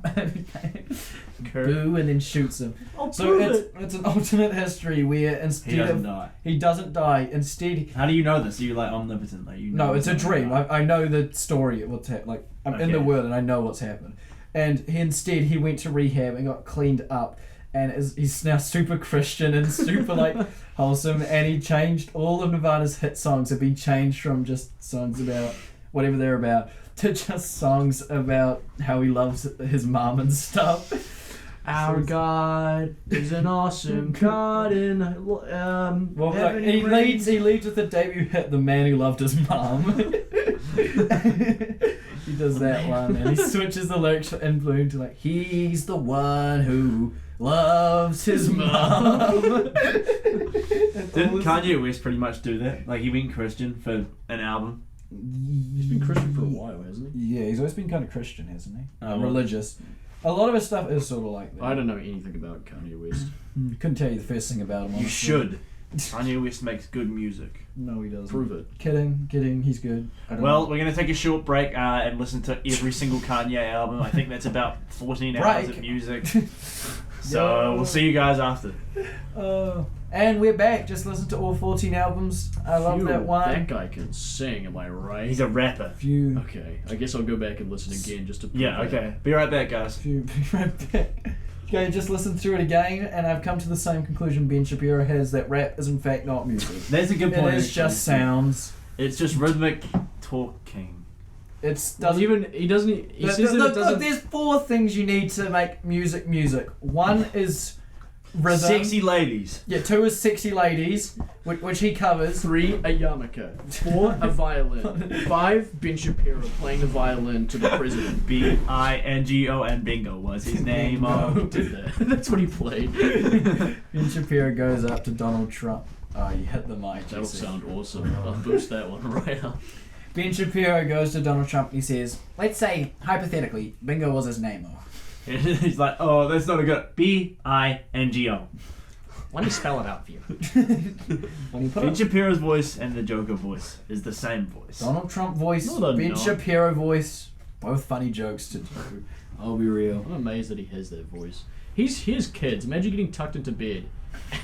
Boo, and then shoots him. I'll So prove it's an alternate history where instead He doesn't of die. he doesn't die, instead How do you know this? Are you like omnipotent? Like you know no, it's a what's dream. going on? I know the story of what's happened. Like I'm in the Okay. world and I know what's happened. And he went to rehab and got cleaned up, and he's now super Christian and super like wholesome. And he changed all of Nirvana's hit songs have been changed from just songs about whatever they're about to just songs about how he loves his mom and stuff. Our God is an awesome God in Well, like, heavenly he rings. leads with the debut hit, "The Man Who Loved His Mom." He does that one, and he switches the lyrics in Bloom to like, "He's the one who loves his mom." Didn't Kanye West pretty much do that? Like he went Christian for an album. He's been Christian for a while, hasn't he? Yeah, he's always been kind of Christian, hasn't he? Oh, well. Religious. A lot of his stuff is sort of like that. I don't know anything about Kanye West. Couldn't tell you the first thing about him. You honestly. should. Kanye West makes good music. No, he doesn't. Prove it. Kidding. He's good. I don't Well, know. we're going to take a short break and listen to every single Kanye album. I think that's about 14 hours of Break. music. So we'll see you guys after. And we're back. Just listen to all 14 albums. I love Phew, that one. That guy can sing, am I right? He's a rapper. Few. Okay, I guess I'll go back and listen again just to prove Yeah, that. okay. Be right back, guys. Be right back. Okay, just listen through it again, and I've come to the same conclusion Ben Shapiro has, that rap is in fact not music. That's a good point. It is just sounds. It's just rhythmic talking. It's Doesn't even he doesn't he says that it doesn't. Look, there's 4 things you need to make music. One is rhythm. Sexy ladies. Yeah, 2 is sexy ladies, which he covers. 3, a yarmulke. 4, a violin. 5, Ben Shapiro playing the violin to the president. Bingo, and Bingo was his name. Oh, he did that. That's what he played. Ben Shapiro goes up to Donald Trump. Oh, you hit the mic. That'll Jesse. sound awesome. I'll boost that one right up. Ben Shapiro goes to Donald Trump and he says, let's say, hypothetically, Bingo was his name. He's like, oh, that's not a good. Bingo. Let me spell it out for you. When you put Ben it, Shapiro's voice and the Joker voice is the same voice. Donald Trump voice, No, they're Ben not. Shapiro voice, both funny jokes to do. I'll be real. I'm amazed that he has that voice. He has kids. Imagine getting tucked into bed.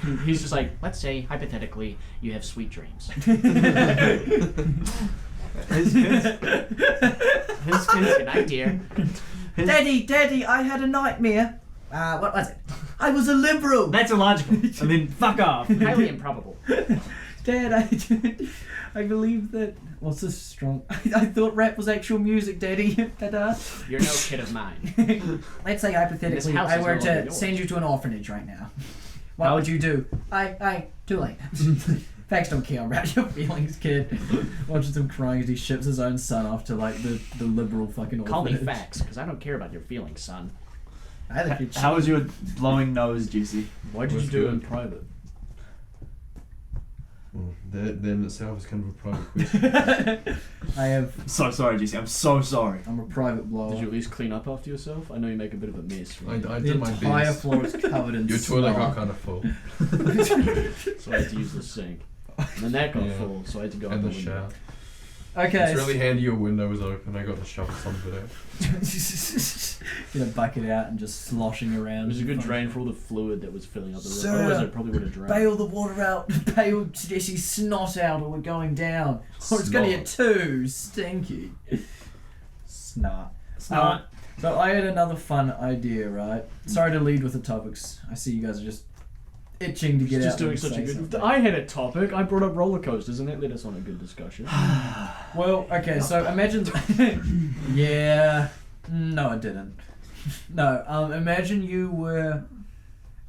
And he's just like, let's say, hypothetically, you have sweet dreams. His kids. Good night, dear. Daddy, I had a nightmare. What was it? I was a liberal. That's illogical. And then fuck off. Highly improbable. Dad, I believe that. What's this strong? I thought rap was actual music, Daddy. Ta-da. You're no kid of mine. Let's say hypothetically, This house I is were no longer to yours. send you to an orphanage right now. What would you do? Too late. Facts don't care about your feelings, kid. Watches him crying as he ships his own son off to like the liberal fucking orphanage. Call me facts, because I don't care about your feelings, son. I think you'd How was your blowing nose, Jesse? Why did you do it in private? Well, that in itself is kind of a private question. I have. So sorry, Jesse. I'm so sorry. I'm a private blower. Did you at least clean up after yourself? I know you make a bit of a mess. I Right? The did my entire best. floor is covered in Your toilet got snot. kind of full. So I had to use the sink. And then that got Yeah. full, so I had to go And out the the window. shower. Okay. It's really handy your window was open. I got to shovel some of it out. Get a bucket out and just sloshing It around. was a good drain for all the fluid that was filling up the room. Sir, Otherwise, it probably would have drained. Bail the water out. Bail Jesse's snot out, or we're going down. Or it's going to get too stinky. Snot. Snot. So I had another fun idea, right? Sorry to lead with the topics. I see you guys are just itching to get Just out. doing and such a say good. something. I had a topic. I brought up roller coasters, and that led us on a good discussion. Well, okay, so imagine. Yeah. No, it didn't. No, imagine you were.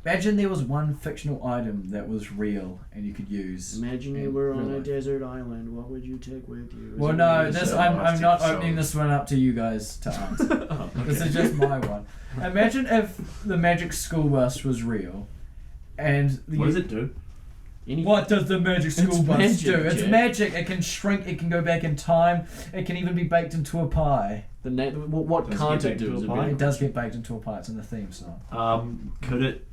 Imagine there was one fictional item that was real and you could use. Imagine in you were real on a life. desert island. What would you take with you? Is Well, it no, really this so I'm much not to opening this one up to you guys to answer. Oh, This okay. is just my one. Imagine if the magic school bus was real, and the, What does it do? What does the magic school It's bus magic, do? It's Jack. magic. It can shrink. It can go back in time. It can even be baked into a pie. What Does it can't get it baked do? into Is a a pie? big It does get baked into a pie. It's in the theme song. Could it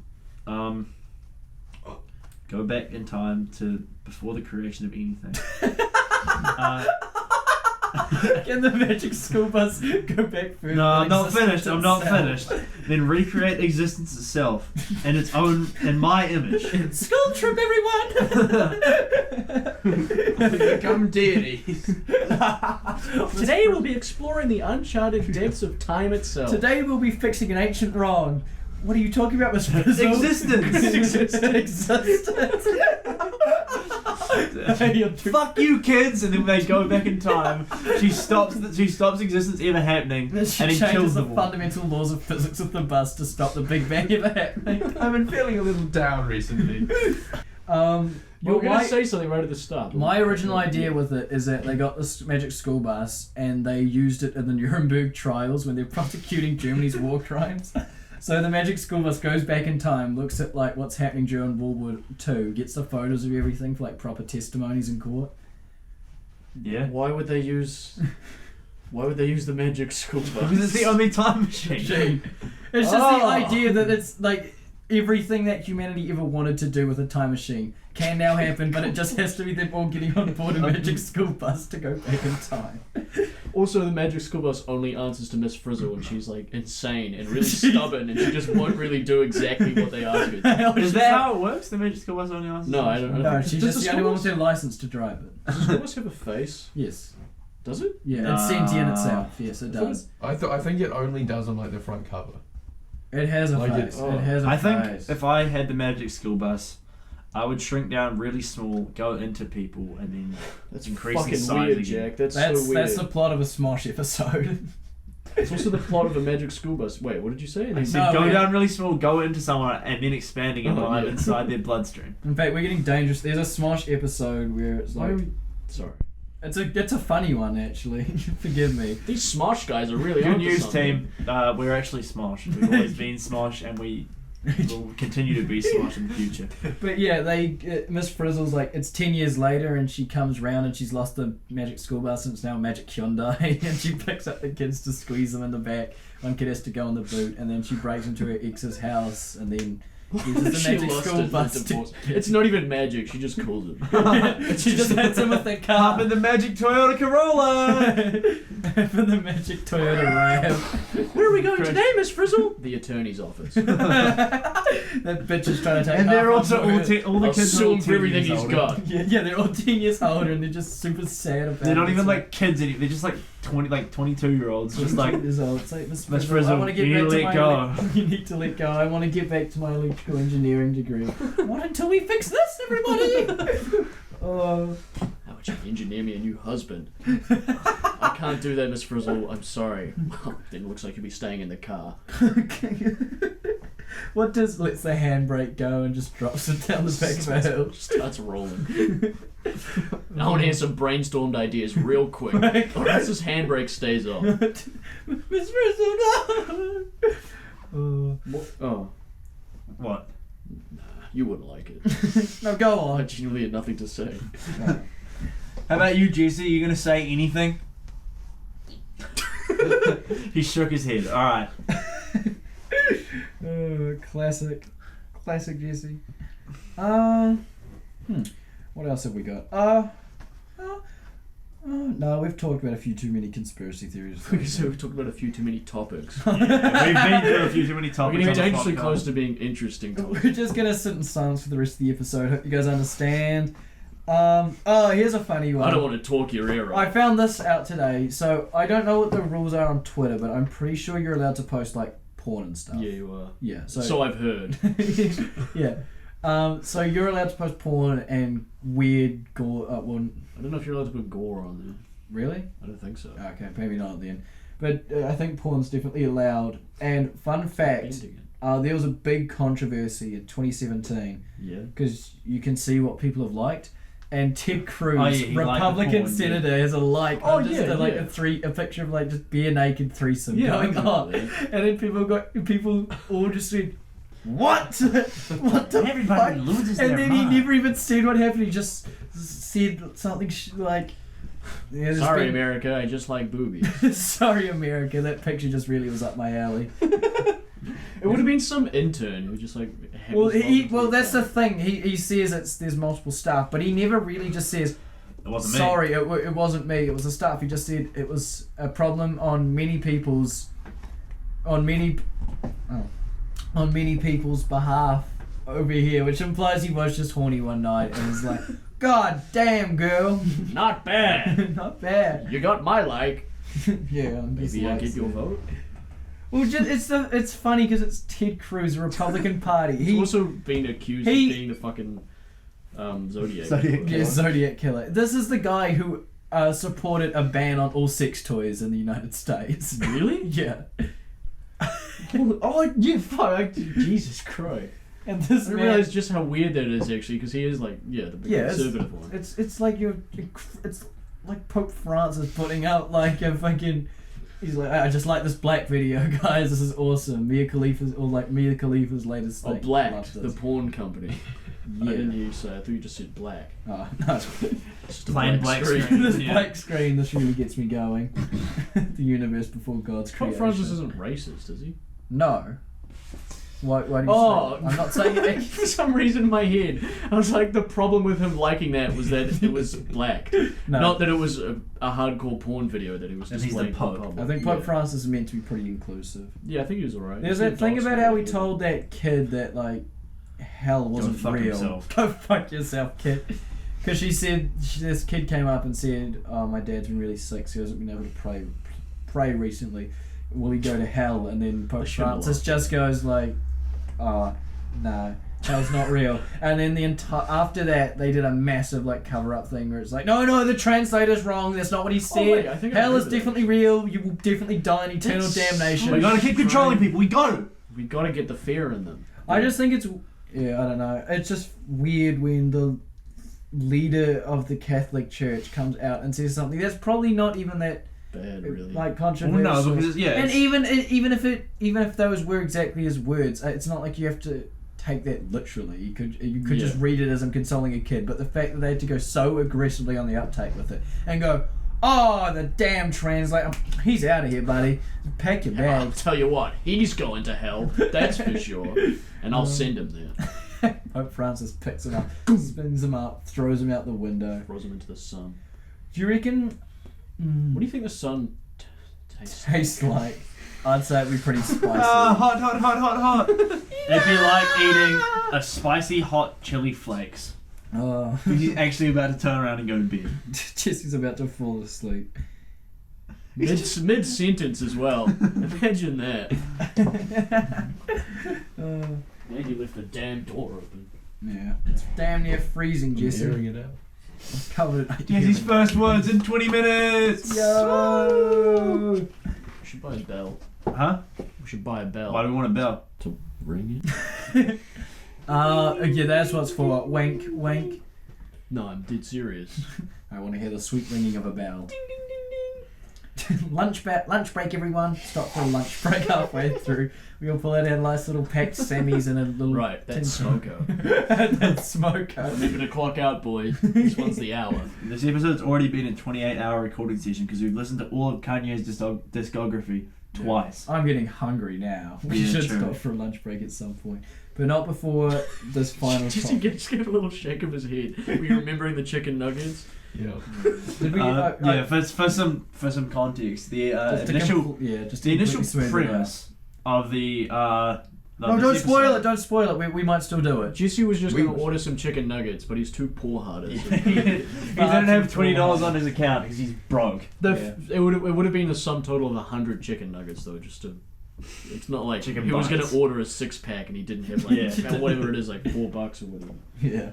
go back in time to before the creation of anything? Can the magic school bus go back further? No, I'm than not existence finished. I'm not itself? finished. Then recreate existence itself in its own, in my image. School trip, everyone! Become deities. Today we'll be exploring the uncharted depths of time itself. Today we'll be fixing an ancient wrong. What are you talking about, Miss Frizell? Existence. Fuck you, kids! And then they go back in time. She stops existence ever happening, She and then changes kills the them all. fundamental laws of physics of the bus to stop the Big Bang ever happening. I've been feeling a little down recently. You were going to say something right at the start. My original idea with it is that they got this magic school bus and they used it in the Nuremberg trials when they're prosecuting Germany's war crimes. So the magic school bus goes back in time, looks at like what's happening during World War II, gets the photos of everything for like proper testimonies in court. Yeah. Why would they use the magic school bus? Because it's the only time machine. It's just Oh. the idea that it's like everything that humanity ever wanted to do with a time machine can now happen, but it just has to be them all getting on board a magic school bus to go back in time. Also, the magic school bus only answers to Miss Frizzle when she's like insane and really stubborn, and she just won't really do exactly what they ask her to. Is that how it works? The magic school bus only answers? No, I don't know. No, she's Does just the only one with her license to drive it. Does the school bus have a face? Yes. Does it? Yeah, Nah. it's sentient itself. Yes, it does. I think it only does on like the front cover. It has a Like face. it- It has a I think face. if I had the magic school bus, I would shrink down really small, go into people, and then That's increase the fucking size weird, again. Jack. That's That's so weird. that's the plot of a Smosh episode. It's also the plot of a magic school bus. Wait, what did you say? I said No, go yeah. down really small, go into someone, and then expanding it Oh, live yeah. inside their bloodstream. In fact, we're getting dangerous. There's a Smosh episode where it's Why are like we... Sorry. it's a funny one actually. Forgive me. These Smosh guys are really Good onto news, something. team. We're actually Smosh. We've always been Smosh, and we will continue to be Smosh in the future. But yeah, Miss Frizzle's like, it's 10 years later and she comes round and she's lost the magic school bus and it's now a magic Hyundai and she picks up the kids to squeeze them in the back. One kid has to go in the boot and then she breaks into her ex's house and then uses the She magic lost school it in bus the to... divorce. It's not even magic, she just calls it. She just hits him with the Hop car. in the magic Toyota Corolla! For the magic Toyota Ram. Where are we going today, Miss Frizzle? The attorney's office. That bitch is trying to take And they're half also of all, her- all the I'll kids are sue all him for 10 everything years he's older. got. Yeah, they're all 10 years older and they're just super sad about it. They're not even It's like kids anymore. They're just like 22-year-olds. Just like, 20 years old. It's like, Miss Miss Frizzle, I Frizzle, want to get you need back to to let my go. You need to let go. I want to get back to my electrical engineering degree. Not until we fix this, everybody. Oh. How would you engineer me a new husband? I can't do that, Miss Frizzle. I'm sorry. Well, then it looks like you'll be staying in the car. What does lets the handbrake go and just drops it down the back of a hill? Starts rolling. I want to hear some brainstormed ideas real quick. Right. Or else this handbrake stays off. Miss Frizzle, no. Oh, what? you wouldn't like it. No, go I on. genuinely had nothing to say. How about you, Jesse? You gonna say anything? He shook his head. Alright. Classic Jesse. What else have we got? No, we've talked about a few too many conspiracy theories. So we've talked about a few too many topics. We've been through a few too many We're topics. getting on the dangerously podcast. close to being interesting topics. We're just gonna sit in silence for the rest of the episode. Hope you guys understand. Here's a funny one. I don't want to talk your ear I off. found this out today. So I don't know what the rules are on Twitter, but I'm pretty sure you're allowed to post like porn and stuff. Yeah, you are. Yeah. So I've heard. Yeah. So you're allowed to post porn and weird gore. Well, I don't know if you're allowed to put gore on there. really? I don't think so. Okay, maybe not then. But I think porn's definitely allowed. And fun fact, Ending there was a big controversy in 2017 it. Yeah. because you can see what people have liked. And Ted Cruz, Oh, yeah, he liked the Republican porn, senator, has a like Oh, of just yeah, like yeah. a picture of like just bare naked threesome Yeah, I going remember on. that. And then people all just said, "What? What the Everybody fuck?" loses And their then mind. he never even said what happened. He just said something like, yeah, there's Sorry, been- America, I just like boobies. Sorry, America. That picture just really was up my alley. It would have been some intern who just like. Well, that's the thing. He says there's multiple staff, but he never really just says, It wasn't me. sorry, it wasn't me. It was the staff. He just said it was a problem on many people's behalf over here, which implies he was just horny one night and was like, "God damn, girl, Not bad. not bad." You got my like. Yeah, I'm just Maybe I like, get your vote. Well, it's funny because it's Ted Cruz, Republican Party. He's He also been accused he- of being a fucking Zodiac. Zodiac killer. yeah, Zodiac killer. This is the guy who supported a ban on all sex toys in the United States. Really? Yeah. Oh yeah, fuck! Jesus Christ! And I this didn't man, realize just how weird that is actually, because he is like the big Yeah, conservative one. it's like it's like Pope Francis putting out like a fucking. He's like, I just like this Black video, guys. This is awesome. Mia Khalifa's latest. Oh, Like, Black, love the this. porn company. I Yeah. didn't hear you say. I thought you just said black. Oh, no. It's just a Plain black screen. this Yeah. black screen. This really gets me going. The universe before God's Pope creation. Francis isn't racist, is he? No. Why do you Oh, say that? I'm not saying it. For some reason in my head, I was like, the problem with him liking that was that it was black. No. Not that it was a hardcore porn video that he was And he's the displaying in Pope. public. I think Pope yeah. Francis is meant to be pretty inclusive. Yeah, I think he was alright. There's that thing about how he told that kid that like hell wasn't fuck real. himself. Go fuck yourself, kid. Because she said this kid came up and said, "Oh, my dad's been really sick, so he hasn't been able to pray recently." will he go to hell? And then Pope shouldn't have Francis lost. just goes like, oh, no, hell's not real. And then after that, they did a massive like cover-up thing where it's like, no, the translator's wrong. That's not what he said. wait, I think I hell is remember that. definitely real. You will definitely die in eternal damnation. We gotta keep controlling people. We got to. We gotta get the fear in them. I just think it's, I don't know. It's just weird when the leader of the Catholic Church comes out and says something that's probably not even that Bad, really. like Well, controversial. no, because and even if those were exactly his words, it's not like you have to take that literally. You could just read it as I'm consoling a kid. But the fact that they had to go so aggressively on the uptake with it and go, oh, the damn translator, he's out of here, buddy. Pack your I'll bags. tell you what, he's going to hell. That's for sure. And I'll send him there. Pope Francis picks him up, spins him up, throws him out the window. Throws him into the sun. Do you reckon? What do you think the sun Tastes like? I'd say it'd be pretty spicy. Hot. It'd be like eating a spicy hot chili flakes. Oh. He's actually about to turn around and go to bed. Jesse's about to fall asleep. Mid sentence as well. Imagine that. And you left the damn door open. Yeah, it's damn near freezing, Jesse. Airing it out. I'm covered. Jesse's first words in 20 minutes. Yo! We should buy a bell. Huh? We should buy a bell. Why do we want a bell? To ring it? Yeah, that's what's for. Wink, wink. No, I'm dead serious. I want to hear the sweet ringing of a bell. Ding, ding, ding, ding. lunch break, everyone. Stop for a lunch break halfway through. We all pull out our nice little packed Sammies and a little... Right, that's tin- Smoko. That's Smoko. Remember to clock out, boys. This one's the hour. This episode's already been a 28-hour recording session because we've listened to all of Kanye's discography twice. I'm getting hungry now. We Yeah, should true. stop for a lunch break at some point. But not before this final Just topic. give a little shake of his head. Were you remembering the chicken nuggets? Yeah. Did we, Yeah, for some context, the initial premise of the No, don't spoil it. Don't spoil it. We might still do it. Jesse was just going to order some chicken nuggets, but he's too poor-hearted. He didn't have $20 on his account because he's broke. It would have been the sum total of 100 chicken nuggets though, just to. It's not like Chicken he was going bites. to order a 6-pack and he didn't have like Yeah. whatever it is, like $4 or whatever. Yeah.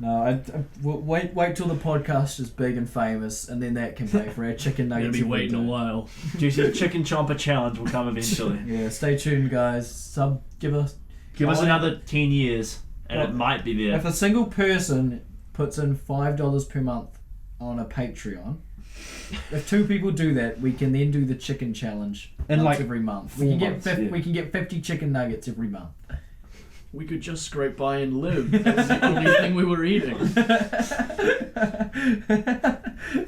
No, we'll wait till the podcast is big and famous, and then that can pay for our chicken I'm nuggets. gonna be every waiting a day. while. Juicy's Chicken Chomper Challenge will come eventually. Yeah, stay tuned, guys. Give us Another 10 years, and Well, it might be there. If a single person puts in $5 per month on a Patreon, if 2 people do that, we can then do the chicken challenge In once like every month. 4 months, yeah. We can get 50 chicken nuggets every month. We could just scrape by and live. That was the only thing we were eating.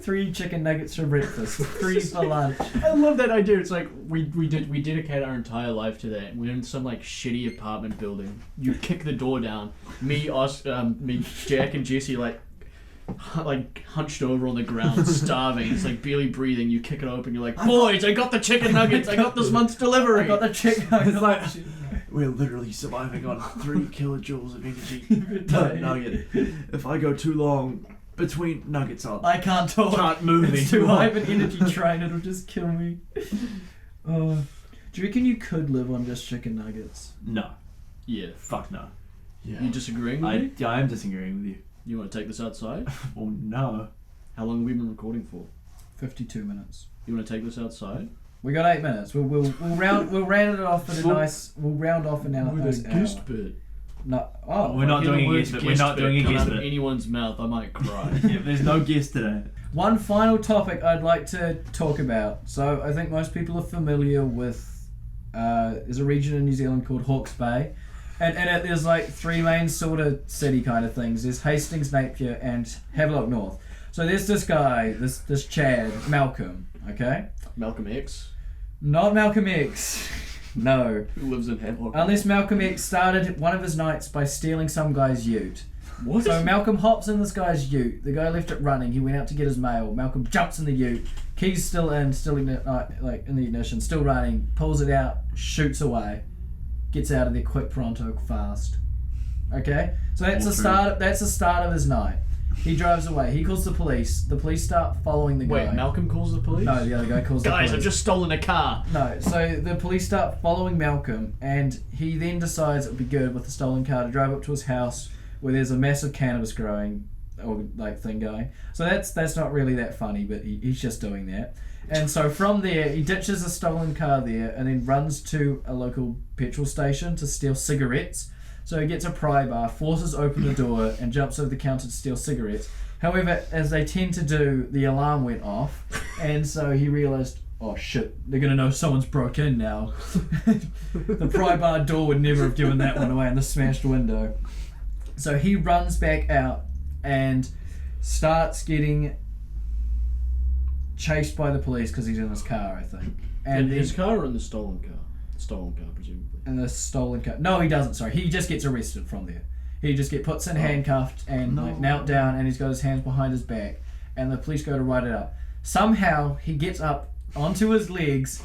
3 chicken nuggets for breakfast, 3 for lunch. I love that idea. It's like we dedicate our entire life to that. We're in some like shitty apartment building. You kick the door down. Me, Jack, and Jesse like hunched over on the ground, starving. It's like barely breathing. You kick it open. You're like, boys, I got the chicken nuggets. I got this month's delivery. I got the chicken nuggets. We're literally surviving on 3 kilojoules of energy per nugget. If I go too long between nuggets, I can't talk. can't move It's too anymore. high of an energy train. It'll just kill me. Do you reckon you could live on just chicken nuggets? No. Yeah. Fuck no. You disagreeing with me? I am disagreeing with you. You want to take this outside? Well, no. How long have we been recording for? 52 minutes. You want to take this outside? We got 8 minutes. We'll round it off at a nice. We'll round off an hour. With a guest bit. No. Oh, We're not doing a guest bit. We're not doing a come guest out of bit. anyone's mouth. I might cry. Yeah, there's no guest today. One final topic I'd like to talk about. So I think most people are familiar with. There's a region in New Zealand called Hawke's Bay, and in it there's like 3 main sort of city kind of things. There's Hastings, Napier, and Havelock North. So there's this guy, this Chad, Malcolm. Okay. Malcolm X, Not Malcolm X. No. who lives in Havelock. Unless Malcolm X started one of his nights by stealing some guy's ute. What? So Malcolm hops in this guy's ute. The guy left it running. He went out to get his mail. Malcolm jumps in the ute. Keys still in, like in the ignition, still running. Pulls it out, shoots away, gets out of there quick, pronto, fast. Okay, so that's All the true. start. That's the start of his night. He drives away. He calls the police. The police start following the guy. Wait, Malcolm calls the police? No, the other guy calls the police. Guys, I've just stolen a car. No, so the police start following Malcolm, and he then decides it would be good with the stolen car to drive up to his house where there's a massive cannabis growing or like thing going. So that's not really that funny, but he's just doing that. And so from there, he ditches a stolen car there and then runs to a local petrol station to steal cigarettes. So he gets a pry bar, forces open the door, and jumps over the counter to steal cigarettes. However, as they tend to do, the alarm went off, and so he realised, oh shit, they're going to know someone's broke in now. The pry bar door would never have given that one away in the smashed window. So he runs back out and starts getting chased by the police because he's in his car, I think. And his car or in the stolen car? Stolen car, presumably. In the stolen car. No, he doesn't, sorry. He just gets arrested from there. He just puts in handcuffed and knelt down, and he's got his hands behind his back, and the police go to write it up. Somehow he gets up onto his legs,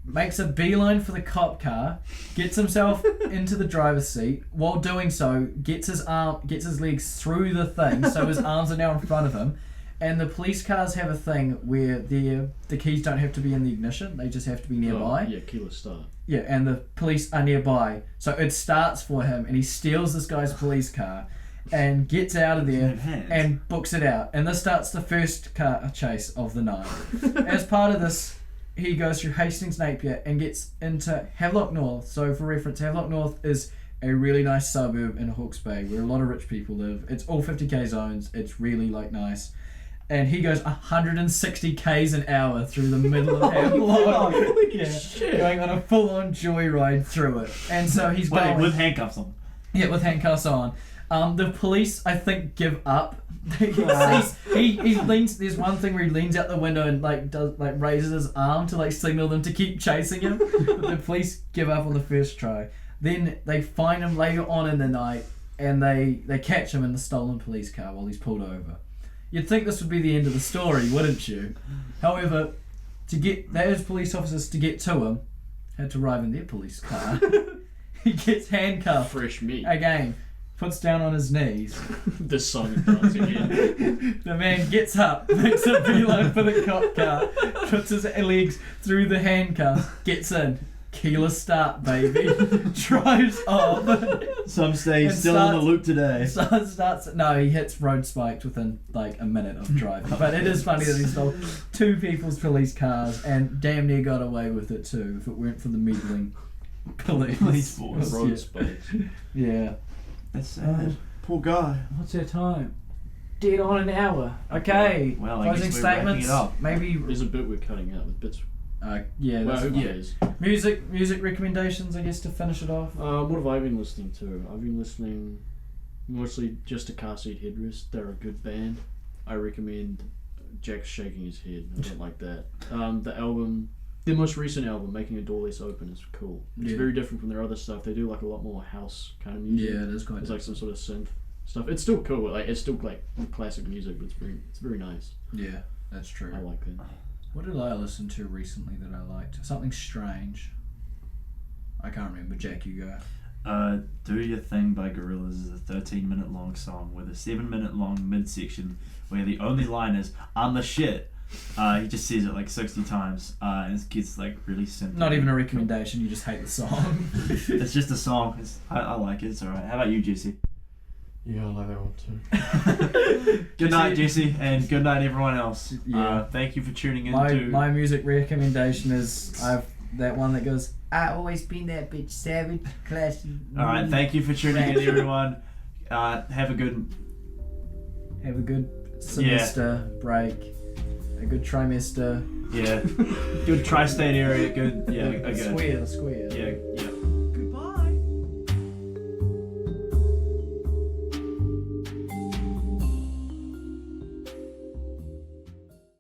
makes a beeline for the cop car, gets himself into the driver's seat. While doing so, gets his legs through the thing, so his arms are now in front of him. And the police cars have a thing where the keys don't have to be in the ignition; they just have to be nearby. Yeah, keyless start. Yeah, and the police are nearby, so it starts for him, and he steals this guy's police car, and gets out of there and books it out. And this starts the first car chase of the night. As part of this, he goes through Hastings Napier and gets into Havelock North. So for reference, Havelock North is a really nice suburb in Hawke's Bay where a lot of rich people live. It's all 50k zones. It's really nice. And he goes 160 k's an hour through the middle of Havelock. Shit. Going on a full-on joyride through it. And so he's going... with handcuffs on. Yeah, with handcuffs on. The police, I think, give up. he leans. There's one thing where he leans out the window and raises his arm to signal them to keep chasing him. But the police give up on the first try. Then they find him later on in the night, and they catch him in the stolen police car while he's pulled over. You'd think this would be the end of the story, wouldn't you? However, those police officers to get to him had to arrive in their police car. He gets handcuffed. Fresh meat. Again, puts down on his knees. This song starts again. The man gets up, makes a beeline for the cop car, puts his legs through the handcuffs, gets in. Keyless start, baby. Drives off. Some say he's still on the loop today. He hits road spiked within a minute of driving. But it is funny that he stole two people's police cars and damn near got away with it too if it weren't for the meddling police force. Road spikes. Yeah. That's sad. Poor guy. What's our time? Dead on an hour. Okay. Well, I closing guess we're wrapping statements. it up. Maybe. There's a bit we're cutting out with bits. Who cares? Music recommendations, I guess, to finish it off. What have I been listening to? I've been listening mostly just to Car Seat Headrest. They're a good band. I recommend Jack's shaking his head. I don't like that. Their most recent album, Making a Door Less Open, is cool. It's very different from their other stuff. They do a lot more house kind of music. Yeah, it is quite. It's some sort of synth stuff. It's still cool. It's still classic music, but it's very nice. Yeah, that's true. I like that. What did I listen to recently that I liked? Something strange. I can't remember. Jack, you go. Do Your Thing by Gorillaz is a 13-minute long song with a 7-minute long midsection where the only line is, I'm the shit. He just says it 60 times and it gets really simple. Not even a recommendation, you just hate the song. It's just a song. I like it, it's alright. How about you, Jesse? Yeah, I like that one too. Good night, Jesse, and good night, everyone else. Yeah. Thank you for tuning in. My music recommendation is that one that goes, I always been that bitch, savage, classy. Alright, thank you for tuning in, everyone. Have a good semester break, a good trimester. Yeah, good tri-state area. Good, yeah, okay. Square. Yeah.